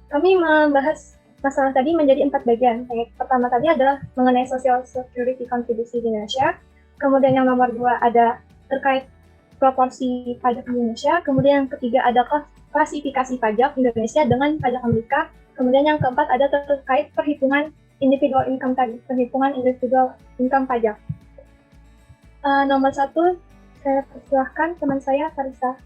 Speaker 11: Kami membahas masalah tadi menjadi 4 bagian. Yang pertama tadi adalah mengenai Social Security kontribusi di Indonesia, kemudian yang nomor 2 ada terkait proporsi pajak Indonesia, kemudian yang ketiga ada klasifikasi pajak Indonesia dengan pajak Amerika, kemudian yang keempat ada terkait perhitungan individual income tadi, perhitungan individual income pajak. Nomor 1, saya persilahkan teman saya, Karisa.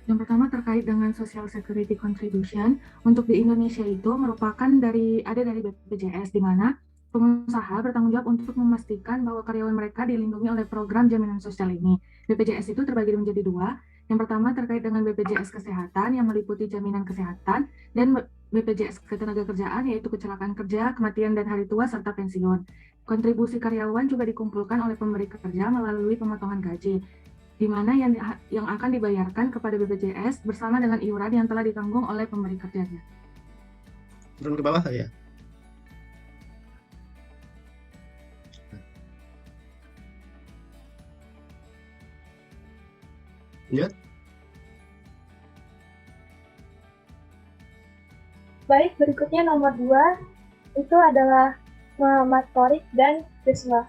Speaker 12: Yang pertama terkait dengan Social Security Contribution, untuk di Indonesia itu merupakan dari BPJS, di mana pengusaha bertanggung jawab untuk memastikan bahwa karyawan mereka dilindungi oleh program jaminan sosial ini. BPJS itu terbagi menjadi 2. Yang pertama terkait dengan BPJS Kesehatan yang meliputi jaminan kesehatan, dan BPJS Ketenagakerjaan yaitu kecelakaan kerja, kematian dan hari tua serta pensiun. Kontribusi karyawan juga dikumpulkan oleh pemberi kerja melalui pemotongan gaji, di mana yang akan dibayarkan kepada BPJS bersama dengan iuran yang telah ditanggung oleh pemberi kerjanya.
Speaker 1: Turun ke bawah ya. Lanjut.
Speaker 11: Baik, berikutnya nomor 2 itu adalah Muhammad Tarik dan Joshua.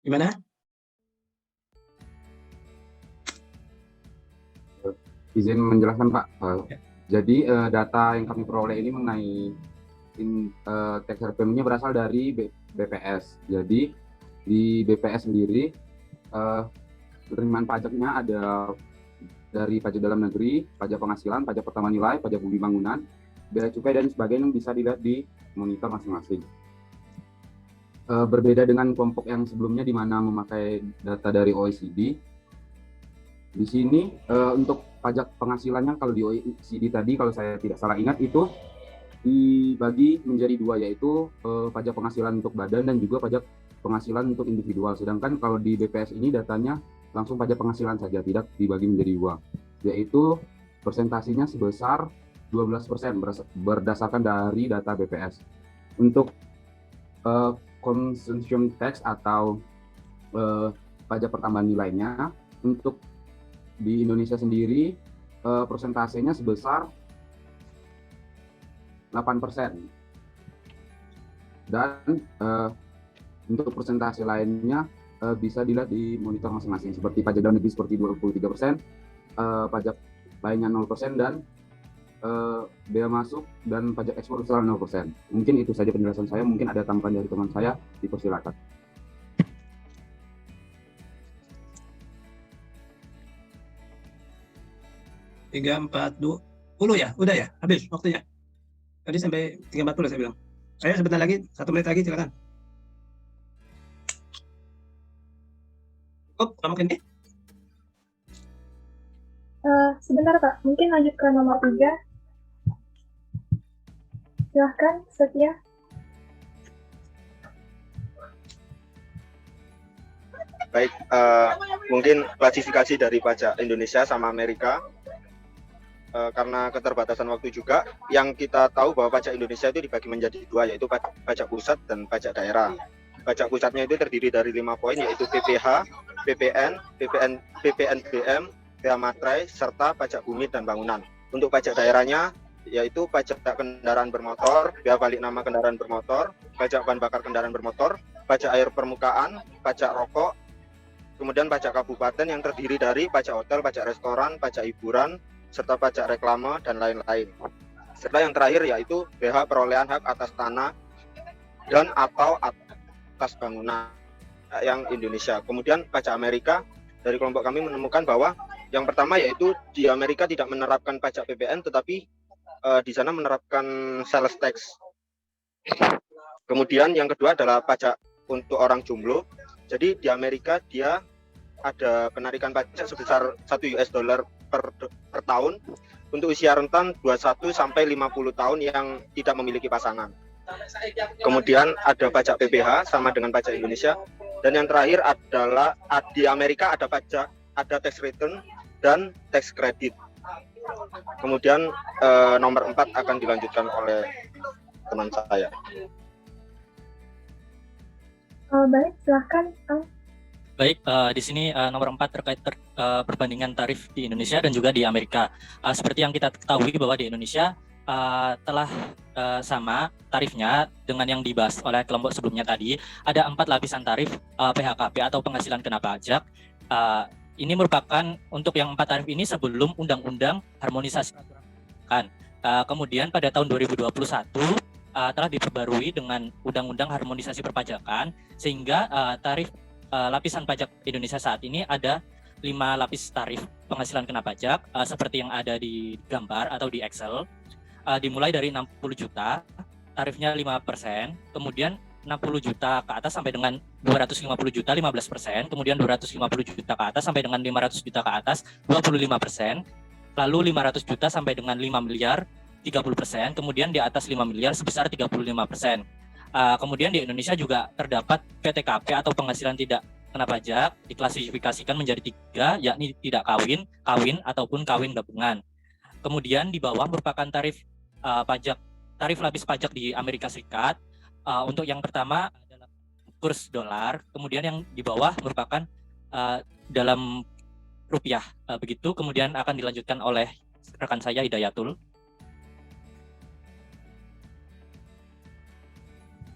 Speaker 1: Gimana?
Speaker 13: Izin menjelaskan Pak. Jadi data yang kami peroleh ini mengenai tax revenue-nya berasal dari BPS. Jadi di BPS sendiri penerimaan pajaknya ada dari pajak dalam negeri, pajak penghasilan, pajak pertama nilai, pajak bumi bangunan, bea cukai dan sebagainya yang bisa dilihat di monitor masing-masing. Berbeda dengan kelompok yang sebelumnya di mana memakai data dari OECD. Di sini untuk pajak penghasilannya, kalau di OECD tadi kalau saya tidak salah ingat itu dibagi menjadi 2, yaitu pajak penghasilan untuk badan dan juga pajak penghasilan untuk individual. Sedangkan kalau di BPS ini datanya langsung pajak penghasilan saja, tidak dibagi menjadi 2, yaitu persentasenya sebesar 12% berdasarkan dari data BPS. Untuk consumption tax atau pajak pertambahan nilainya untuk di Indonesia sendiri persentasenya sebesar 8%, dan untuk persentase lainnya bisa dilihat di monitor masing-masing, seperti pajak dalam negeri seperti 23%, pajak lainnya 0%, dan bea masuk dan pajak ekspor sebesar 0%. Mungkin itu saja penjelasan saya, mungkin ada tambahan dari teman saya, dipersilakan.
Speaker 1: Tiga 4:20 ya, udah ya, habis waktunya. Tadi sampai 3:40 saya bilang. Saya sebentar lagi, 1 menit lagi, silakan. Cukup, kamu ini?
Speaker 11: Sebentar Kak, mungkin lanjut ke nomor 3. Silahkan, Setia.
Speaker 14: Baik, mungkin klasifikasi dari pajak Indonesia sama Amerika, karena keterbatasan waktu juga, yang kita tahu bahwa pajak Indonesia itu dibagi menjadi 2, yaitu pajak pusat dan pajak daerah. Pajak pusatnya itu terdiri dari 5 poin, yaitu PPH, PPN, PPNBM, bea materai, serta pajak bumi dan bangunan. Untuk pajak daerahnya, yaitu pajak kendaraan bermotor, bea balik nama kendaraan bermotor, pajak bahan bakar kendaraan bermotor, pajak air permukaan, pajak rokok, kemudian pajak kabupaten yang terdiri dari pajak hotel, pajak restoran, pajak hiburan, serta pajak reklame, dan lain-lain. Serta yang terakhir yaitu BH perolehan hak atas tanah dan atau atas bangunan yang Indonesia. Kemudian pajak Amerika, dari kelompok kami menemukan bahwa yang pertama yaitu di Amerika tidak menerapkan pajak PPN, tetapi di sana menerapkan sales tax. Kemudian yang kedua adalah pajak untuk orang jomblo. Jadi di Amerika dia ada penarikan pajak sebesar $1 per tahun untuk usia rentan 21 sampai 50 tahun yang tidak memiliki pasangan. Kemudian ada pajak PPH sama dengan pajak Indonesia. Dan yang terakhir adalah di Amerika ada pajak, ada tax return dan tax credit. Kemudian nomor 4 akan dilanjutkan oleh teman saya.
Speaker 11: Baik, silahkan.
Speaker 10: Baik, di sini nomor 4 terkait perbandingan tarif di Indonesia dan juga di Amerika. Seperti yang kita ketahui bahwa di Indonesia telah sama tarifnya dengan yang dibahas oleh kelompok sebelumnya tadi. Ada 4 lapisan tarif PHKP atau penghasilan kena pajak. Ini merupakan untuk yang 4 tarif ini sebelum undang-undang harmonisasi kan. Kemudian pada tahun 2021 telah diperbarui dengan undang-undang harmonisasi perpajakan sehingga tarif lapisan pajak Indonesia saat ini ada 5 lapis tarif penghasilan kena pajak seperti yang ada di gambar atau di Excel. Dimulai dari 60 juta, tarifnya 5%, kemudian 60 juta ke atas sampai dengan 250 juta 15%, kemudian 250 juta ke atas sampai dengan 500 juta ke atas 25%, lalu 500 juta sampai dengan 5 miliar 30%, kemudian di atas 5 miliar sebesar 35%. Kemudian di Indonesia juga terdapat PTKP atau penghasilan tidak kena pajak, diklasifikasikan menjadi 3, yakni tidak kawin, kawin, ataupun kawin gabungan. Kemudian di bawah merupakan tarif tarif lapis pajak di Amerika Serikat. Untuk yang pertama adalah kurs dolar, kemudian yang di bawah merupakan dalam rupiah. Begitu, kemudian akan dilanjutkan oleh rekan saya Hidayatul.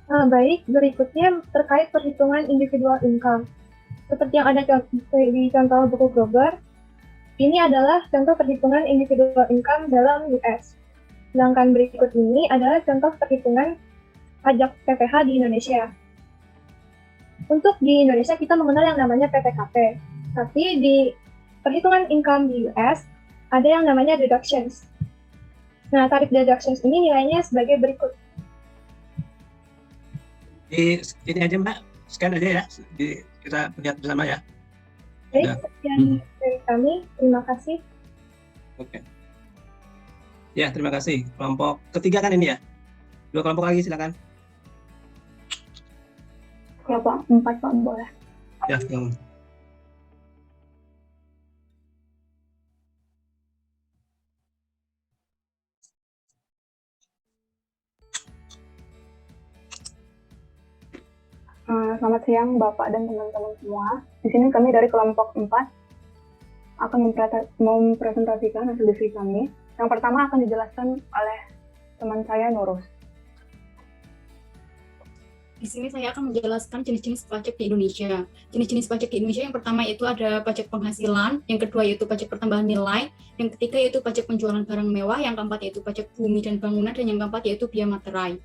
Speaker 11: Baik, berikutnya terkait perhitungan individual income. Seperti yang ada di contoh buku Grover, ini adalah contoh perhitungan individual income dalam US. Sedangkan berikut ini adalah contoh perhitungan pajak PPH di Indonesia. Untuk di Indonesia kita mengenal yang namanya PTKP, tapi di perhitungan income di US ada yang namanya deductions. Nah, tarif deductions ini nilainya sebagai berikut.
Speaker 1: Ini aja Mbak, scan aja ya, kita lihat bersama ya.
Speaker 11: Baik, sekian dari kami, terima kasih.
Speaker 1: Oke. Ya, terima kasih. Kelompok ketiga kan ini ya? 2 kelompok lagi silakan.
Speaker 11: Kelompok 4 Pak, boleh.
Speaker 1: Ya,
Speaker 15: Selamat siang Bapak dan teman-teman semua. Di sini kami dari kelompok 4 akan mempresentasikan hasil diskusi kami. Yang pertama akan dijelaskan oleh teman saya Nurus.
Speaker 6: Di sini saya akan menjelaskan jenis-jenis pajak di Indonesia. Jenis-jenis pajak di Indonesia yang pertama itu ada pajak penghasilan, yang kedua yaitu pajak pertambahan nilai, yang ketiga yaitu pajak penjualan barang mewah, yang keempat yaitu pajak bumi dan bangunan, dan yang keempat yaitu bea materai.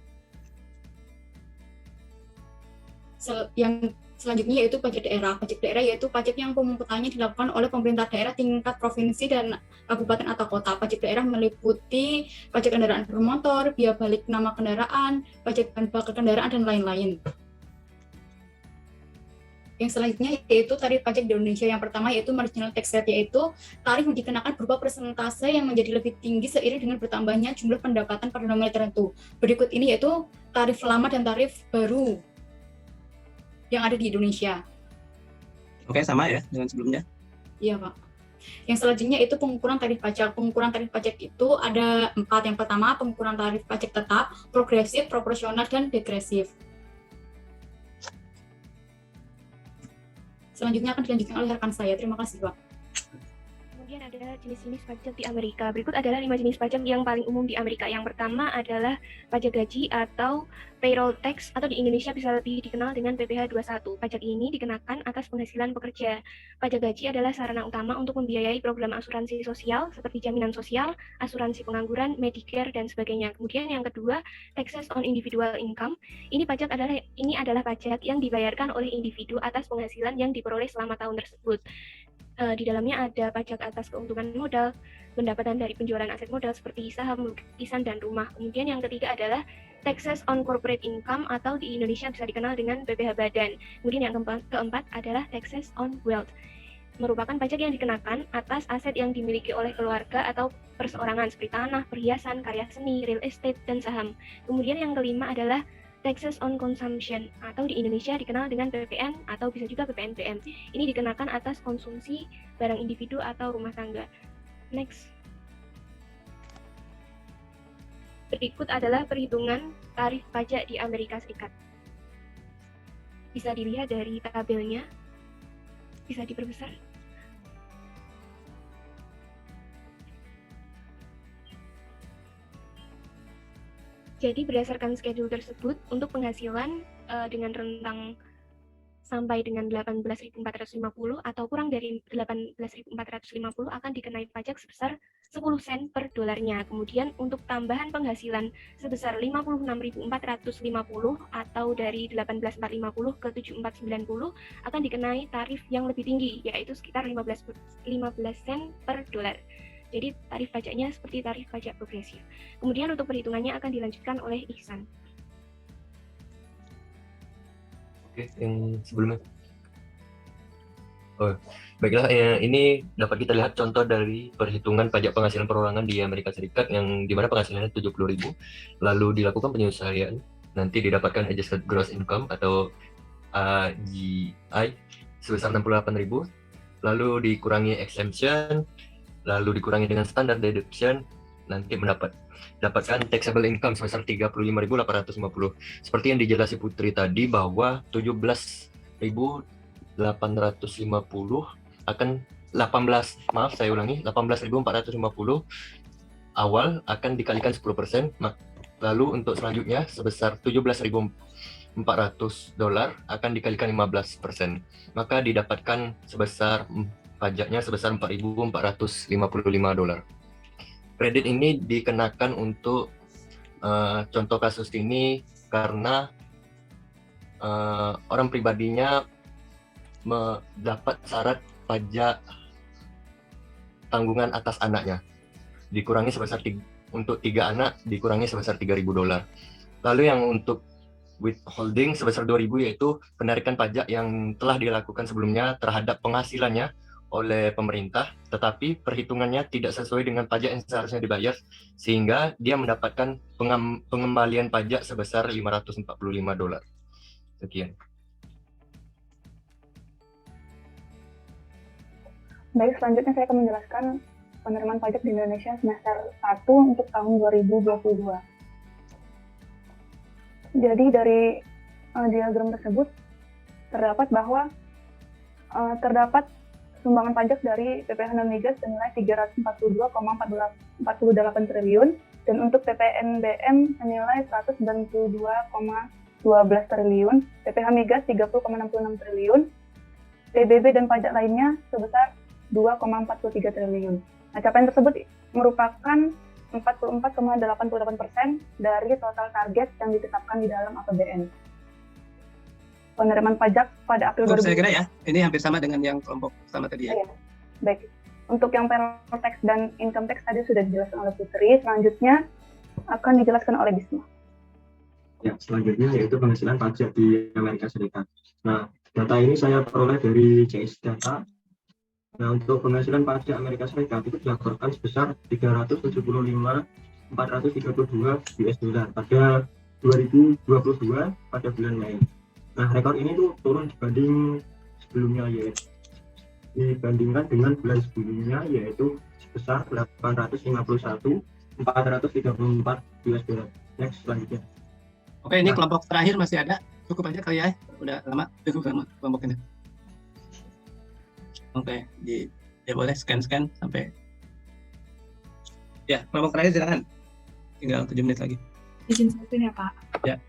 Speaker 6: Yang selanjutnya yaitu pajak daerah. Pajak daerah yaitu pajak yang pemungutannya dilakukan oleh pemerintah daerah tingkat provinsi dan kabupaten atau kota. Pajak daerah meliputi pajak kendaraan bermotor, biaya balik nama kendaraan, pajak bahan bakar kendaraan, dan lain-lain.
Speaker 16: Yang selanjutnya yaitu tarif pajak di Indonesia. Yang pertama yaitu marginal tax rate, yaitu tarif yang dikenakan berupa persentase yang menjadi lebih tinggi seiring dengan bertambahnya jumlah pendapatan pada nominal tertentu. Berikut ini yaitu tarif lama dan tarif baru yang ada di Indonesia.
Speaker 1: Oke, sama ya dengan sebelumnya.
Speaker 16: Iya, Pak. Yang selanjutnya itu pengukuran tarif pajak. Pengukuran tarif pajak itu ada 4. Yang pertama, pengukuran tarif pajak tetap, progresif, proporsional, dan degresif. Selanjutnya akan dilanjutkan oleh rekan saya. Terima kasih, Pak.
Speaker 17: Kemudian ada jenis-jenis pajak di Amerika. Berikut adalah 5 jenis pajak yang paling umum di Amerika. Yang pertama adalah pajak gaji atau payroll tax, atau di Indonesia bisa lebih dikenal dengan PPh 21. Pajak ini dikenakan atas penghasilan pekerja. Pajak gaji adalah sarana utama untuk membiayai program asuransi sosial seperti jaminan sosial, asuransi pengangguran, Medicare, dan sebagainya. Kemudian yang kedua, taxes on individual income. Ini adalah pajak yang dibayarkan oleh individu atas penghasilan yang diperoleh selama tahun tersebut. Di dalamnya ada pajak atas keuntungan modal, pendapatan dari penjualan aset modal seperti saham, lukisan, dan rumah. Kemudian yang ketiga adalah taxes on corporate income, atau di Indonesia bisa dikenal dengan PPh badan. Kemudian yang keempat adalah taxes on wealth, merupakan pajak yang dikenakan atas aset yang dimiliki oleh keluarga atau perseorangan seperti tanah, perhiasan, karya seni, real estate, dan saham. Kemudian yang kelima adalah taxes on consumption, atau di Indonesia dikenal dengan PPN atau bisa juga PPNBM. Ini dikenakan atas konsumsi barang individu atau rumah tangga. Next. Berikut adalah perhitungan tarif pajak di Amerika Serikat. Bisa dilihat dari tabelnya. Bisa diperbesar. Jadi berdasarkan schedule tersebut, untuk penghasilan dengan rentang sampai dengan 18.450 atau kurang dari 18.450 akan dikenai pajak sebesar 10 sen per dolarnya. Kemudian untuk tambahan penghasilan sebesar 56.450 atau dari 18.450 ke 7.490 akan dikenai tarif yang lebih tinggi, yaitu sekitar 15 sen per dolar. Jadi tarif pajaknya seperti tarif pajak progresif. Kemudian untuk perhitungannya akan dilanjutkan oleh Ihsan.
Speaker 18: Oke, yang sebelumnya. Oh, baiklah, ini dapat kita lihat contoh dari perhitungan pajak penghasilan perorangan di Amerika Serikat yang dimana penghasilannya 70.000, lalu dilakukan penyesuaian, nanti didapatkan adjusted gross income atau AGI sebesar 68.000, lalu dikurangi exemption, lalu dikurangi dengan standard deduction, nanti dapatkan taxable income sebesar 35.850. Seperti yang dijelasi Putri tadi bahwa 17.850 akan 18.450 awal akan dikalikan 10%, lalu untuk selanjutnya sebesar 17.400 dolar akan dikalikan 15%, maka didapatkan sebesar pajaknya sebesar 4.455 dolar. Kredit ini dikenakan untuk contoh kasus ini karena orang pribadinya mendapat syarat pajak tanggungan atas anaknya dikurangi sebesar untuk 3 anak dikurangi sebesar 3.000 dolar. Lalu yang untuk withholding sebesar 2.000 yaitu penarikan pajak yang telah dilakukan sebelumnya terhadap penghasilannya oleh pemerintah, tetapi perhitungannya tidak sesuai dengan pajak yang seharusnya dibayar, sehingga dia mendapatkan pengembalian pajak sebesar 545 dolar. Sekian.
Speaker 15: Baik, selanjutnya saya akan menjelaskan penerimaan pajak di Indonesia semester 1 untuk tahun 2022. Jadi dari diagram tersebut terdapat bahwa terdapat sumbangan pajak dari PPh non-migas senilai 342,48 triliun dan untuk PPNBM senilai 192,12 triliun, PPh migas 30,66 triliun, PBB dan pajak lainnya sebesar 2,43 triliun. Nah, capaian tersebut merupakan 44,88% dari total target yang ditetapkan di dalam APBN. Penerimaan pajak pada April 2020.
Speaker 1: Saya kira ya, ini hampir sama dengan yang kelompok pertama tadi ya.
Speaker 15: Iya. Baik, untuk yang payroll tax dan income tax tadi sudah dijelaskan oleh Putri, selanjutnya akan dijelaskan oleh Bisma.
Speaker 8: Ya, selanjutnya yaitu penghasilan pajak di Amerika Serikat. Nah,
Speaker 19: Data ini saya peroleh dari JS Data. Nah, untuk penghasilan pajak Amerika Serikat itu dilaporkan sebesar 375.432 US dollar pada 2022 pada bulan Mei. Nah, rekor ini tuh turun dibanding sebelumnya, yaitu dibandingkan dengan bulan sebelumnya, yaitu sebesar 851.434 US dollar. Next, selanjutnya.
Speaker 1: Oke, ini kelompok terakhir masih ada. Cukup aja kali ya. Udah lama, cukup lama kelompok ini. Oke, ya boleh scan sampai. Ya, kelompok terakhir silakan. Tinggal 7 menit lagi.
Speaker 20: Izin satu ya, Pak.
Speaker 1: Ya.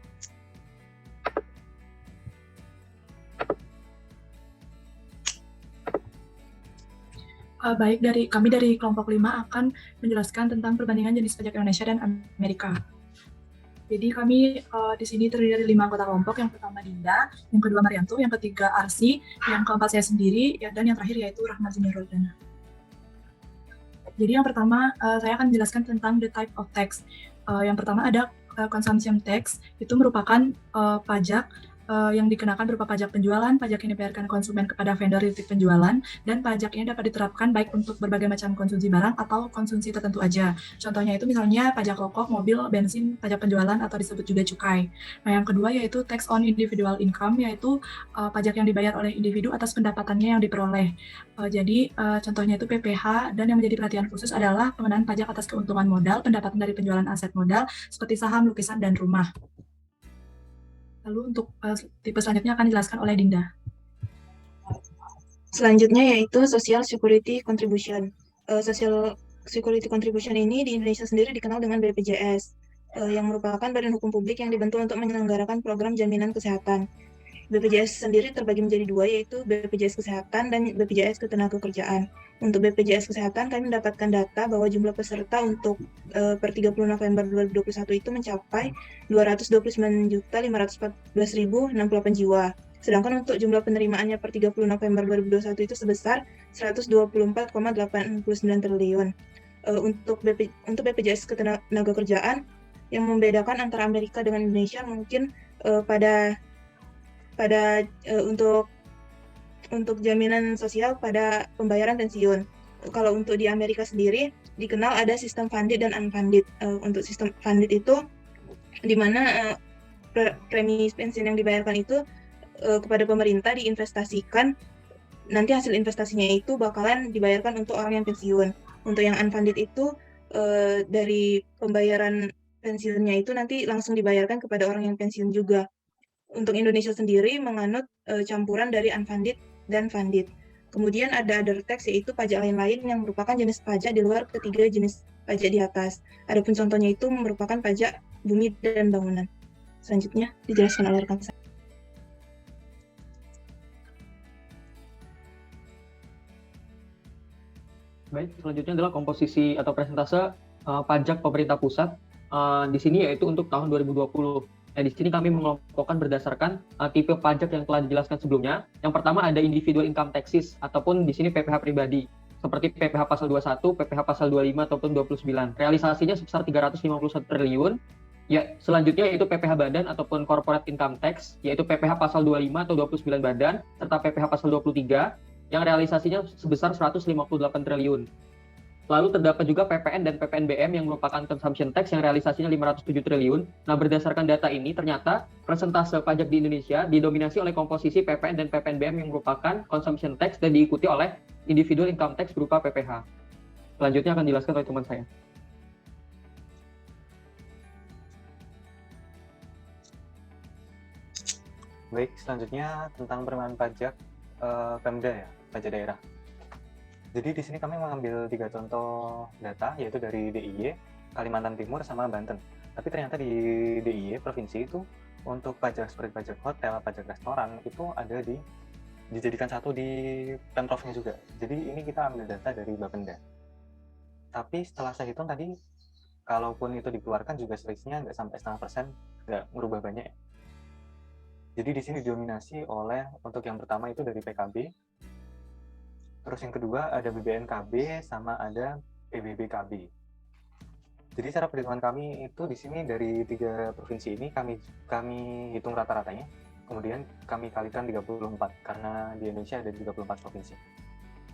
Speaker 20: Baik, kami dari kelompok 5 akan menjelaskan tentang perbandingan jenis pajak Indonesia dan Amerika. Jadi kami di sini terdiri dari 5 anggota kelompok. Yang pertama Dinda, yang kedua Marianto, yang ketiga Arsi, yang keempat saya sendiri, dan yang terakhir yaitu Rahmat Zuniruddin. Jadi yang pertama saya akan menjelaskan tentang the type of tax. Yang pertama ada consumption tax, itu merupakan pajak yang dikenakan berupa pajak penjualan, pajak yang dibayarkan konsumen kepada vendor di titik penjualan, dan pajak ini dapat diterapkan baik untuk berbagai macam konsumsi barang atau konsumsi tertentu aja. Contohnya itu misalnya pajak rokok, mobil, bensin, pajak penjualan atau disebut juga cukai. Nah, yang kedua yaitu tax on individual income, yaitu pajak yang dibayar oleh individu atas pendapatannya yang diperoleh. Jadi contohnya itu PPH, dan yang menjadi perhatian khusus adalah pengenaan pajak atas keuntungan modal, pendapatan dari penjualan aset modal seperti saham, lukisan, dan rumah. Lalu untuk tipe selanjutnya akan dijelaskan oleh Dinda.
Speaker 4: Selanjutnya yaitu Social Security Contribution. Social Security Contribution ini di Indonesia sendiri dikenal dengan BPJS, yang merupakan badan hukum publik yang dibentuk untuk menyelenggarakan program jaminan kesehatan. BPJS sendiri terbagi menjadi 2, yaitu BPJS Kesehatan dan BPJS Ketenagakerjaan. Untuk BPJS Kesehatan, kami mendapatkan data bahwa jumlah peserta untuk per 30 November 2021 itu mencapai 229.514.068 jiwa. Sedangkan untuk jumlah penerimaannya per 30 November 2021 itu sebesar 124,89 triliun. Untuk BPJS Ketenagakerjaan, yang membedakan antara Amerika dengan Indonesia mungkin untuk jaminan sosial pada pembayaran pensiun. Kalau untuk di Amerika sendiri dikenal ada sistem funded dan unfunded. Untuk sistem funded itu di mana premi pensiun yang dibayarkan itu kepada pemerintah diinvestasikan, nanti hasil investasinya itu bakalan dibayarkan untuk orang yang pensiun. Untuk yang unfunded itu dari pembayaran pensiunnya itu nanti langsung dibayarkan kepada orang yang pensiun juga. Untuk Indonesia sendiri menganut campuran dari unfunded dan funded. Kemudian ada other tax, yaitu pajak lain-lain yang merupakan jenis pajak di luar ketiga jenis pajak di atas. Adapun contohnya itu merupakan pajak bumi dan bangunan. Selanjutnya dijelaskan oleh rekan saya.
Speaker 21: Baik, selanjutnya adalah komposisi atau persentase pajak pemerintah pusat di sini, yaitu untuk tahun 2020. Nah, di sini kami mengelompokkan berdasarkan tipe pajak yang telah dijelaskan sebelumnya. Yang pertama ada individual income taxes, ataupun di sini PPh pribadi, seperti PPh pasal 21, PPh pasal 25 ataupun 29. Realisasinya sebesar 351 triliun. Ya, selanjutnya yaitu PPh badan ataupun corporate income tax, yaitu PPh pasal 25 atau 29 badan, serta PPh pasal 23 yang realisasinya sebesar 158 triliun. Lalu terdapat juga PPN dan PPNBM yang merupakan consumption tax yang realisasinya 507 triliun. Nah, berdasarkan data ini ternyata persentase pajak di Indonesia didominasi oleh komposisi PPN dan PPNBM yang merupakan consumption tax dan diikuti oleh individual income tax berupa PPh. Selanjutnya akan dijelaskan oleh teman saya.
Speaker 22: Baik, selanjutnya tentang penerimaan pajak Pemda ya, pajak daerah. Jadi di sini kami mengambil 3 contoh data, yaitu dari DIY, Kalimantan Timur, sama Banten. Tapi ternyata di DIY provinsi itu untuk pajak seperti pajak hotel, pajak restoran itu ada dijadikan satu di Pemprovnya juga. Jadi ini kita ambil data dari Bapenda. Tapi setelah saya hitung tadi, kalaupun itu dikeluarkan juga selisihnya nggak sampai 0,5%, nggak merubah banyak. Jadi di sini didominasi oleh untuk yang pertama itu dari PKB. Terus yang kedua ada BBNKB sama ada PBBKB. Jadi cara perhitungan kami itu di sini dari 3 provinsi ini kami hitung rata-ratanya. Kemudian kami kalikan 34 karena di Indonesia ada 34 provinsi.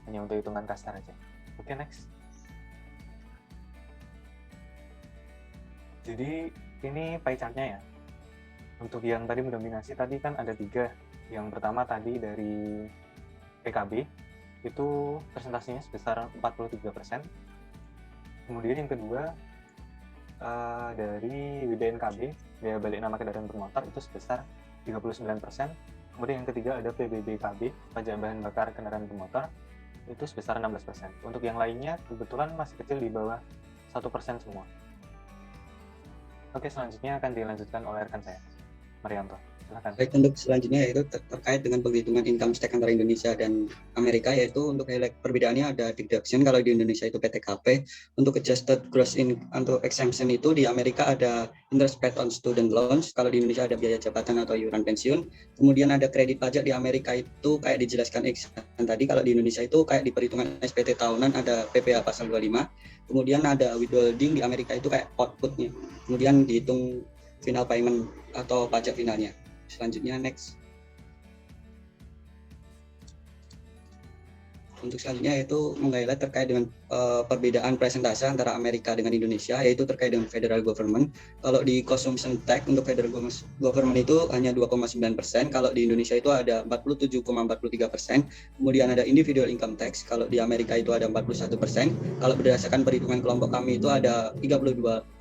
Speaker 22: Hanya untuk hitungan kasar aja. Oke, next. Jadi ini pie chart-nya ya. Untuk yang tadi mendominasi tadi kan ada 3. Yang pertama tadi dari PKB itu persentasenya sebesar 43%. Kemudian yang kedua dari BBNKB, biaya balik nama kendaraan bermotor itu sebesar 39%. Kemudian yang ketiga ada PBBKB, pajak bahan bakar kendaraan bermotor, itu sebesar 16%. Untuk yang lainnya kebetulan masih kecil di bawah 1% semua. Oke, selanjutnya akan dilanjutkan oleh rekan saya, Marianto. Silakan.
Speaker 3: Baik, untuk selanjutnya yaitu terkait dengan penghitungan income tax antara Indonesia dan Amerika, yaitu untuk highlight perbedaannya ada deduction. Kalau di Indonesia itu PTKP, untuk adjusted gross income untuk exemption itu di Amerika ada interest paid on student loans, kalau di Indonesia ada biaya jabatan atau iuran pensiun. Kemudian ada kredit pajak di Amerika itu kayak dijelaskan tadi, kalau di Indonesia itu kayak di perhitungan SPT tahunan ada PPh pasal 25. Kemudian ada withholding di Amerika itu kayak outputnya, kemudian dihitung final payment atau pajak finalnya. Selanjutnya next. Untuk selanjutnya yaitu meng-highlight terkait dengan perbedaan presentase antara Amerika dengan Indonesia, yaitu terkait dengan federal government. Kalau di consumption tax untuk federal government itu hanya 2,9%, kalau di Indonesia itu ada 47,43%. Kemudian ada individual income tax, kalau di Amerika itu ada 41%. Kalau berdasarkan perhitungan kelompok kami itu ada 32,84%.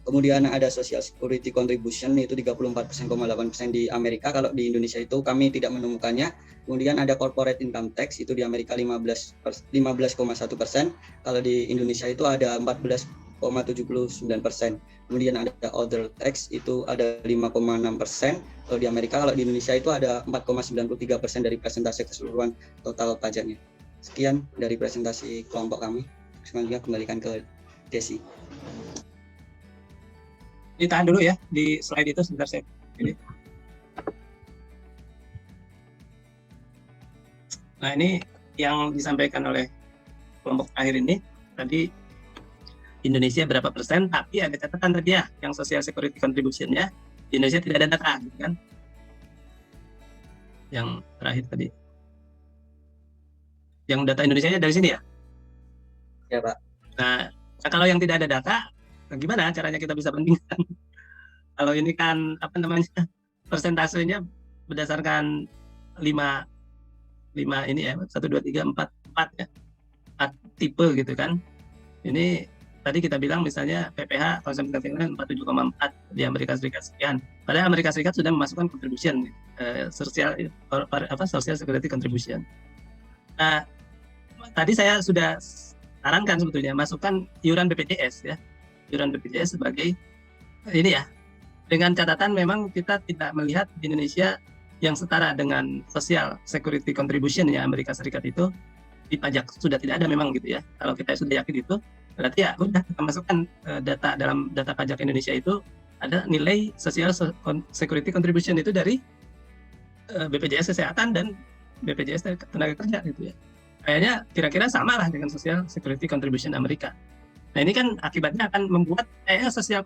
Speaker 3: Kemudian ada social security contribution itu 34,8% di Amerika, kalau di Indonesia itu kami tidak menemukannya. Kemudian ada corporate income tax itu di Amerika 15,1%, kalau di Indonesia itu ada 14,79%. Kemudian ada other tax itu ada 5,6%, kalau di Amerika, kalau di Indonesia itu ada 4,93% dari presentase keseluruhan total pajaknya. Sekian dari presentasi kelompok kami. Selanjutnya kembalikan ke Desi.
Speaker 1: Ditahan dulu ya di slide itu sebentar saya. Nah, ini yang disampaikan oleh kelompok akhir ini tadi Indonesia berapa persen, tapi ada catatan tadi ya, yang social security contribution-nya di Indonesia tidak ada data, gitu kan? Yang terakhir tadi. Yang data Indonesia dari sini ya?
Speaker 3: Ya, Pak.
Speaker 1: Nah, kalau yang tidak ada data, gimana caranya kita bisa bandingkan? Kalau ini kan apa namanya? Persentasenya berdasarkan 5 ini ya, 1 2 3 4 ya. 4 tipe gitu kan. Ini tadi kita bilang misalnya PPh konsumsi 47,4 di Amerika Serikat sekian. Padahal Amerika Serikat sudah memasukkan contribution social security contribution. Nah, tadi saya sudah sarankan sebetulnya masukkan iuran BPJS ya. Iuran BPJS sebagai ini ya. Dengan catatan memang kita tidak melihat di Indonesia yang setara dengan social security contribution ya Amerika Serikat itu dipajak, sudah tidak ada memang gitu ya. Kalau kita sudah yakin itu, berarti ya udah kita masukkan data dalam data pajak Indonesia itu ada nilai social security contribution itu dari BPJS Kesehatan dan BPJS Tenaga Kerja gitu ya. Kayaknya kira-kira sama lah dengan social security contribution Amerika. Nah, ini kan akibatnya akan membuat kayaknya social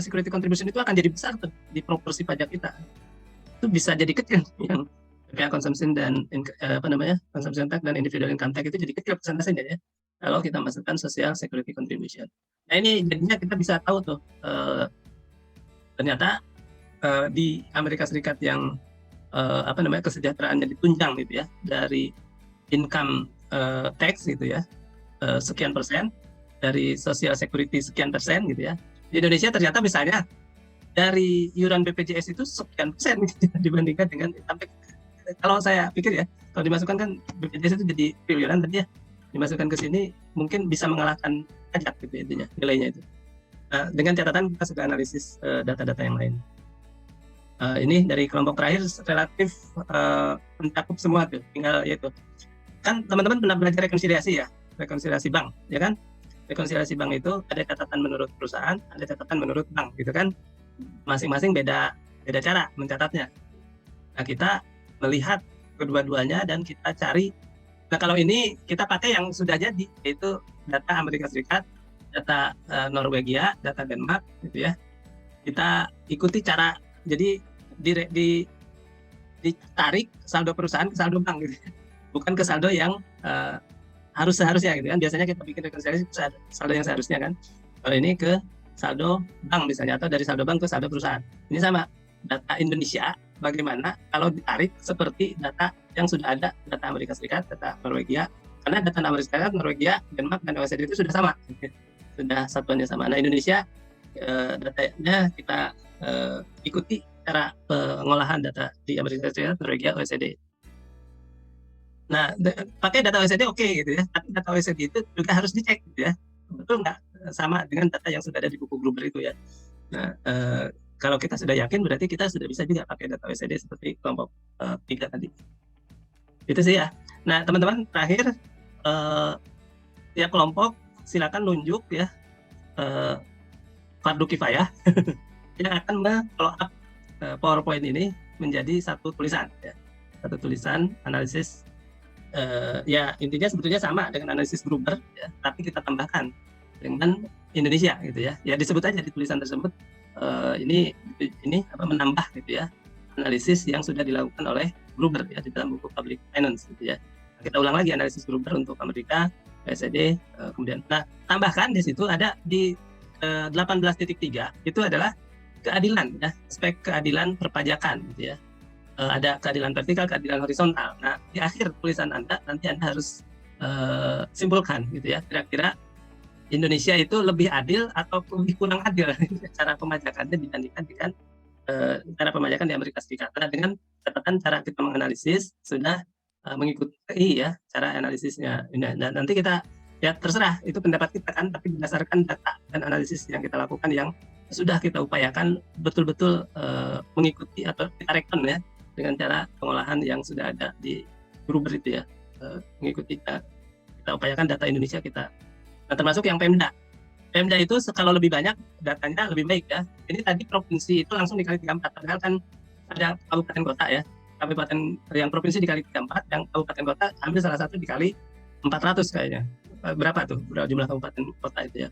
Speaker 1: security contribution itu akan jadi besar tuh di proporsi pajak kita. Itu bisa jadi kecil yang PPh consumption dan consumption tax dan individual income tax itu jadi kecil persentasenya ya kalau kita masukkan social security contribution. Nah, ini jadinya kita bisa tahu tuh ternyata di Amerika Serikat yang kesejahteraannya ditunjang gitu ya dari income tax gitu ya sekian persen, dari social security sekian persen gitu ya. Di Indonesia ternyata misalnya dari iuran BPJS itu sekian persen gitu, dibandingkan dengan sampai kalau saya pikir ya, kalau dimasukkan kan BPJS itu jadi triliunan tadi ya, dimasukkan ke sini mungkin bisa mengalahkan pajak gitu intinya nilainya itu. Dengan catatan kita sudah analisis data-data yang lain. Ini dari kelompok terakhir relatif mencakup semua tuh, tinggal yaitu kan teman-teman pernah belajar rekonsiliasi ya, rekonsiliasi bank ya kan? Rekonsiliasi bank itu ada catatan menurut perusahaan, ada catatan menurut bank gitu kan? Masing-masing beda cara mencatatnya. Nah, kita melihat kedua-duanya dan kita cari. Nah, kalau ini kita pakai yang sudah jadi, yaitu data Amerika Serikat, data Norwegia, data Denmark gitu ya. Kita ikuti cara, jadi ditarik saldo perusahaan ke saldo bank gitu, bukan ke saldo yang seharusnya gitu kan. Biasanya kita bikin rekonsiliasi saldo yang seharusnya kan, kalau ini ke saldo bank misalnya, atau dari saldo bank ke saldo perusahaan. Ini sama, data Indonesia bagaimana kalau ditarik seperti data yang sudah ada, data Amerika Serikat, data Norwegia, karena data Amerika Serikat, Norwegia, Denmark, dan OECD itu sudah sama, sudah satuannya sama. Nah, Indonesia datanya kita ikuti cara pengolahan data di Amerika Serikat, Norwegia, OECD. Nah, pakai data OECD oke gitu ya, tapi data OECD itu juga harus dicek gitu ya, betul nggak sama dengan data yang sudah ada di buku Gruber itu ya. Nah, kalau kita sudah yakin berarti kita sudah bisa juga pakai data OECD seperti kelompok 3 tadi. Itu sih ya. Nah, teman-teman, terakhir tiap kelompok silakan nunjuk ya fardu kifayah yang akan follow up PowerPoint ini menjadi satu tulisan ya. Satu tulisan analisis ya, intinya sebetulnya sama dengan analisis Gruber ya, tapi kita tambahkan dengan Indonesia gitu ya. Ya disebut aja di tulisan tersebut ini menambah gitu ya analisis yang sudah dilakukan oleh Gruber ya di dalam buku Public Finance gitu ya. Kita ulang lagi analisis Gruber untuk Amerika, OECD, kemudian tambahkan di situ ada di 18.3 itu adalah keadilan ya, aspek keadilan perpajakan gitu ya. Ada keadilan vertikal, keadilan horizontal. Nah, di akhir tulisan Anda nanti Anda harus simpulkan gitu ya, kira-kira Indonesia itu lebih adil atau lebih kurang adil cara pemajakannya dibandingkan dengan cara pemajakan di Amerika Serikat. Karena dengan catatan cara kita menganalisis sudah mengikuti ya cara analisisnya. Dan nanti kita ya terserah itu pendapat kita kan, tapi berdasarkan data dan analisis yang kita lakukan yang sudah kita upayakan betul-betul mengikuti atau kita rekon ya dengan cara pengolahan yang sudah ada di Gruber itu ya, mengikuti kita upayakan data Indonesia kita. Nah, termasuk yang Pemda. Pemda itu kalau lebih banyak datanya lebih baik ya. Ini tadi provinsi itu langsung dikali 34, padahal kan ada kabupaten kota ya. Kabupaten yang provinsi dikali 34, yang kabupaten kota ambil salah satu dikali 400 kayaknya. Berapa tuh jumlah kabupaten kota itu ya.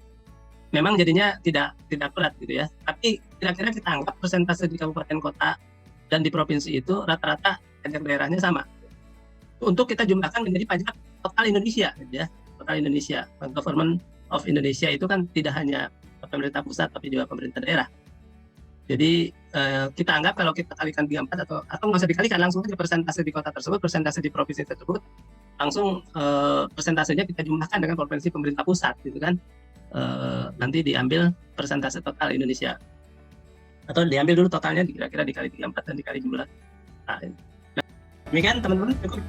Speaker 1: Memang jadinya tidak akurat gitu ya. Tapi kira-kira kita anggap persentase di kabupaten kota dan di provinsi itu rata-rata pajak daerahnya sama. Untuk kita jumlahkan menjadi pajak total Indonesia gitu ya. Total Indonesia, Government of Indonesia itu kan tidak hanya pemerintah pusat tapi juga pemerintah daerah. Jadi kita anggap kalau kita kalikan 34 atau nggak usah dikalikan, langsung aja persentase di kota tersebut, persentase di provinsi tersebut, langsung persentasenya kita jumlahkan dengan provinsi pemerintah pusat gitu kan. Nanti diambil persentase total Indonesia, atau diambil dulu totalnya kira-kira dikali 34 dan dikali jumlah. Nah, demikian teman-teman, cukup.